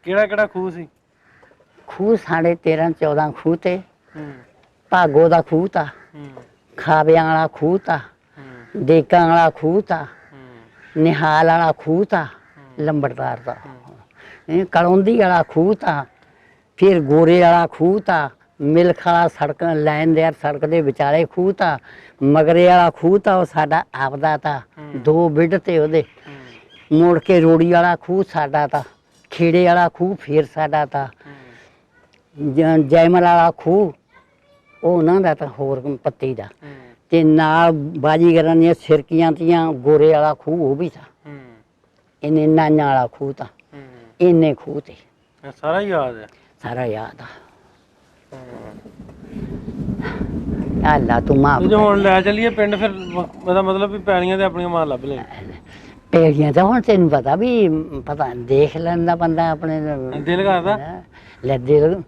ਕਿਹੜਾ ਕਿਹੜਾ ਖੂਹ ਸੀ? ਖੂਹ ਸਾਡੇ 13-14 ਖੂਹ ਤੇ। ਭਾਗੋ ਦਾ ਖੂਹ ਤਾ, ਖਾਬਿਆਂ ਵਾਲਾ ਖੂਹ ਤਾ, ਦੇਕਾਂ ਵਾਲਾ ਖੂਹ ਤਾ, ਨਿਹਾਲ ਵਾਲਾ ਖੂਹ ਤਾ, ਲੰਬੜਦਾਰ ਦਾ, ਕਲੌਂਦੀ ਵਾਲਾ ਖੂਹ ਤਾ, ਫਿਰ ਗੋਰੇ ਵਾਲਾ ਖੂਹ ਤਾ, ਮਿਲਖ ਵਾਲਾ ਸੜਕ ਲਾਈਨ ਦੇ ਸੜਕ ਦੇ ਵਿਚਾਲੇ ਖੂਹ ਤਾ, ਮਗਰੇ ਵਾਲਾ ਖੂਹ ਤਾ, ਉਹ ਸਾਡਾ ਆਪਦਾ ਤਾ, 2 ਬਿੱਡ ਤੇ ਉਹਦੇ। ਮੁੜ ਕੇ ਰੋੜੀ ਵਾਲਾ ਖੂਹ ਸਾਡਾ ਤਾ, ਖੇੜੇ ਵਾਲਾ ਖੂਹ ਫਿਰ ਸਾਡਾ ਤਾ, ਜੈਮਲ ਵਾਲਾ ਖੂਹ ਉਹ ਉਹਨਾਂ ਦਾ ਤਾਂ ਹੋਰ ਪੱਤੀ ਦਾ, ਤੇ ਨਾਲ ਬਾਜੀਗਰਾਂ ਦੀਆਂ ਸਿਰਕੀਆਂ ਤੀਆਂ, ਗੋਰੇ ਵਾਲਾ ਖੂਹ ਉਹ ਵੀ ਥਾ, ਇਹਨੇ ਨਾਨਾਂ ਵਾਲਾ ਖੂਹ ਤਾਂ ਇੰਨੇ ਖੂਹ ਤੇ ਇਹ ਸਾਰਾ ਹੀ ਯਾਦ ਹੈ। ਸਾਰਾ ਯਾਦ ਆ। ਅੱਲਾ ਤੂੰ ਮਾਫ ਤੇ ਜੇ ਹੁਣ ਲੈ ਚੱਲੀਏ ਪਿੰਡ ਫਿਰ ਇਹਦਾ ਮਤਲਬ ਵੀ ਪੈਣੀਆਂ ਤੇ ਆਪਣੀਆਂ ਮਾਂ ਲੱਭ ਲੈ। ਪੇੜੀਆਂ ਤਾਂ ਹੁਣ ਤੈਨੂੰ ਪਤਾ ਵੀ ਪਤਾ ਦੇਖ ਲੈਂਦਾ ਬੰਦਾ ਆਪਣੇ ਦਿਲ ਕਰਦਾ ਲੈ ਦਿਲ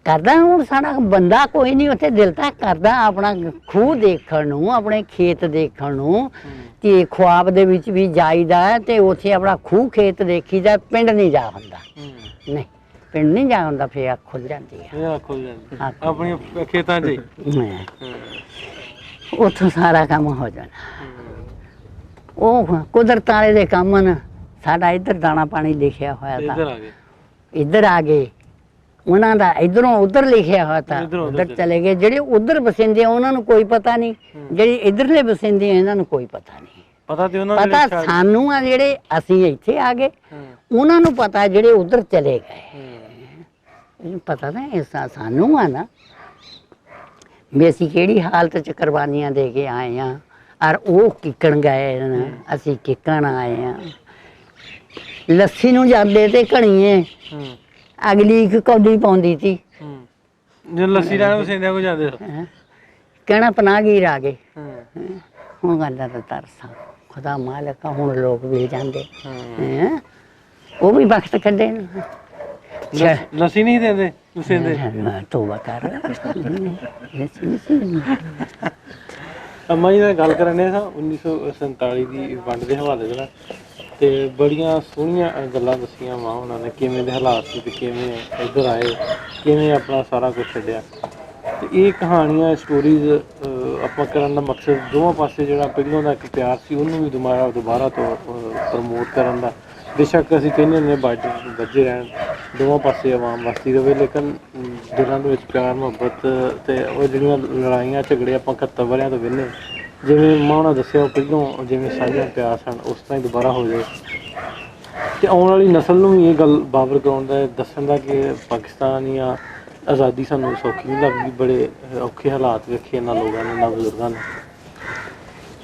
ਕਰਦਾ। ਹੁਣ ਸਾਡਾ ਬੰਦਾ ਕੋਈ ਨਹੀਂ ਉੱਥੇ ਦਿਲ ਤਾਂ ਕਰਦਾ ਆਪਣਾ ਖੂਹ ਦੇਖਣ ਨੂੰ, ਆਪਣੇ ਖੇਤ ਦੇਖਣ ਨੂੰ। ਤੇ ਖੁਆਬ ਦੇ ਵਿੱਚ ਵੀ ਜਾਈਦਾ ਹੈ ਤੇ ਉੱਥੇ ਆਪਣਾ ਖੂਹ ਖੇਤ ਦੇਖੀਦਾ। ਪਿੰਡ ਨਹੀਂ ਜਾ ਹੁੰਦਾ, ਨਹੀਂ ਪਿੰਡ ਨਹੀਂ ਜਾ ਹੁੰਦਾ। ਫਿਰ ਅੱਖ ਖੁੱਲ ਜਾਂਦੀ ਹੈ, ਇਹ ਖੁੱਲ ਜਾਂਦੀ ਆਪਣੀਆਂ ਖੇਤਾਂ 'ਚ ਹੀ। ਉੱਥੋਂ ਸਾਰਾ ਕੰਮ ਹੋ ਜਾਣਾ। ਉਹ ਕੁਦਰਤ ਵਾਲੇ ਦੇ ਕੰਮ ਨੇ। ਸਾਡਾ ਇੱਧਰ ਦਾਣਾ ਪਾਣੀ ਲਿਖਿਆ ਹੋਇਆ ਤਾਂ ਇੱਧਰ ਆ ਗਏ, ਇੱਧਰ ਆ ਗਏ। ਉਹਨਾਂ ਦਾ ਇੱਧਰੋਂ ਉੱਧਰ ਲਿਖਿਆ ਹੋਇਆ ਤਾਂ ਉੱਧਰ ਚਲੇ ਗਏ। ਜਿਹੜੇ ਉੱਧਰ ਵਸਿੰਦੇ ਆ ਉਹਨਾਂ ਨੂੰ ਕੋਈ ਪਤਾ ਨਹੀਂ, ਜਿਹੜੇ ਇੱਧਰਲੇ ਵਸਿੰਦੇ ਆ ਇਹਨਾਂ ਨੂੰ ਕੋਈ ਪਤਾ ਨਹੀਂ। ਪਤਾ ਤੇ ਉਹਨਾਂ ਪਤਾ ਸਾਨੂੰ ਆ ਜਿਹੜੇ ਅਸੀਂ ਇੱਥੇ ਆ ਗਏ, ਉਹਨਾਂ ਨੂੰ ਪਤਾ ਜਿਹੜੇ ਉੱਧਰ ਚਲੇ ਗਏ। ਇਹਨੂੰ ਪਤਾ ਨਾ ਇਸ ਸਾਨੂੰ ਆ ਨਾ ਵੀ ਅਸੀਂ ਕਿਹੜੀ ਹਾਲਤ 'ਚ ਕੁਰਬਾਨੀਆਂ ਦੇ ਕੇ ਆਏ ਆ। ਔਰ ਉਹ ਕਿੱਕਣ ਗਏ ਨੇ, ਅਸੀਂ ਕਿੱਕਣ ਆਏ ਆ। ਲੱਸੀ ਨੂੰ ਜਾਂਦੇ ਤੇ ਘਣੀਏ ਅਗਲੀ ਇੱਕ ਕੌਡੀ ਪਾਉਂਦੀ ਸੀ। ਜੇ ਲੱਸੀ ਲੈਣ ਵਸਿੰਦਿਆਂ ਕੋ ਜਾਂਦੇ ਕਹਿਣਾ ਪਨਾਹਗੀਰ ਆ ਗਏ। ਹੁਣ ਗੱਲ ਦਾ ਤਰਸ ਖੁਦਾ ਮਾਲਕ ਆ, ਹੁਣ ਲੋਕ ਵੀ ਜਾਂਦੇ ਹੈਂ। ਉਹ ਵੀ ਵਕਤ ਕੱਢੇ ਲੱਸੀ ਨਹੀਂ ਦਿੰਦੇ ਵਸਿੰਦੇ। ਤੋਬਾ ਕਰ। ਅੰਮਾ ਜੀ ਨਾਲ ਗੱਲ ਕਰਨੇ ਸਾਂ 1947 ਦੀ ਵੰਡ ਦੇ ਹਵਾਲੇ ਦੇ ਨਾਲ, ਤੇ ਬੜੀਆਂ ਸੋਹਣੀਆਂ ਗੱਲਾਂ ਦੱਸੀਆਂ ਮਾਂ ਉਹਨਾਂ ਨੇ, ਕਿਵੇਂ ਦੇ ਹਾਲਾਤ ਸੀ ਤੇ ਕਿਵੇਂ ਇੱਧਰ ਆਏ, ਕਿਵੇਂ ਆਪਣਾ ਸਾਰਾ ਕੁਝ ਛੱਡਿਆ। ਤੇ ਇਹ ਕਹਾਣੀਆਂ ਸਟੋਰੀਜ਼ ਆਪਾਂ ਕਰਨ ਦਾ ਮਕਸਦ ਦੋਵਾਂ ਪਾਸੇ ਜਿਹੜਾ ਪਹਿਲਾਂ ਦਾ ਇੱਕ ਪਿਆਰ ਸੀ ਉਹਨੂੰ ਵੀ ਦੁਬਾਰਾ ਤੋਂ ਪ੍ਰਮੋਟ ਕਰਨ ਦਾ। ਬੇਸ਼ੱਕ ਅਸੀਂ ਕਹਿੰਦੇ ਹੁੰਦੇ ਬਾਰਡਰ ਵੱਜੇ ਰਹਿਣ, ਦੋਵਾਂ ਪਾਸੇ ਆਵਾਮ ਵਸਦੀ ਰਹੇ, ਲੇਕਿਨ ਦਿਲਾਂ ਦੇ ਵਿੱਚ ਪਿਆਰ ਮੁਹੱਬਤ ਤੇ ਉਹ ਜਿਹੜੀਆਂ ਲੜਾਈਆਂ ਝਗੜੇ ਆਪਾਂ 71 ਵਰਿਆਂ ਤੋਂ ਵਿਹਲੇ, ਜਿਵੇਂ ਮਾਂ ਉਹਨਾਂ ਦੱਸਿਆ ਉਹ ਪਹਿਲੋਂ ਜਿਵੇਂ ਸਾਂਝਾ ਪਿਆਰ ਸਨ ਉਸ ਤਰ੍ਹਾਂ ਹੀ ਦੁਬਾਰਾ ਹੋ ਜਾਏ। ਤੇ ਆਉਣ ਵਾਲੀ ਨਸਲ ਨੂੰ ਵੀ ਇਹ ਗੱਲ ਬਾਬਰ ਕਰਾਉਣ ਦਾ, ਦੱਸਣ ਦਾ ਕਿ ਪਾਕਿਸਤਾਨ ਜਾਂ ਆਜ਼ਾਦੀ ਸਾਨੂੰ ਸੌਖੀ ਨਹੀਂ ਲੱਗਦੀ, ਬੜੇ ਔਖੇ ਹਾਲਾਤ ਵੇਖੇ ਇਹਨਾਂ ਲੋਕਾਂ ਨੇ, ਇਹਨਾਂ ਬਜ਼ੁਰਗਾਂ ਨੇ।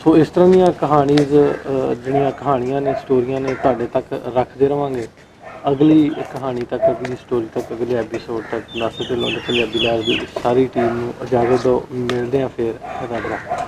ਸੋ ਇਸ ਤਰ੍ਹਾਂ ਦੀਆਂ ਕਹਾਣੀਜ਼ ਜਿਹੜੀਆਂ ਕਹਾਣੀਆਂ ਨੇ, ਸਟੋਰੀਆਂ ਨੇ, ਤੁਹਾਡੇ ਤੱਕ ਰੱਖਦੇ ਰਵਾਂਗੇ। ਅਗਲੀ ਕਹਾਣੀ ਤੱਕ, ਅਗਲੀ ਸਟੋਰੀ ਤੱਕ, ਅਗਲੇ ਐਪੀਸੋਡ ਤੱਕ ਨਾਸਰ ਢਿੱਲੋਂ ਦੇ ਪੰਜਾਬੀ ਲਾਈਵ ਦੀ ਸਾਰੀ ਟੀਮ ਨੂੰ ਇਜਾਜ਼ਤ ਦਿਓ। ਮਿਲਦੇ ਹਾਂ ਫਿਰ ਰੱਬ ਰੱਖਾ।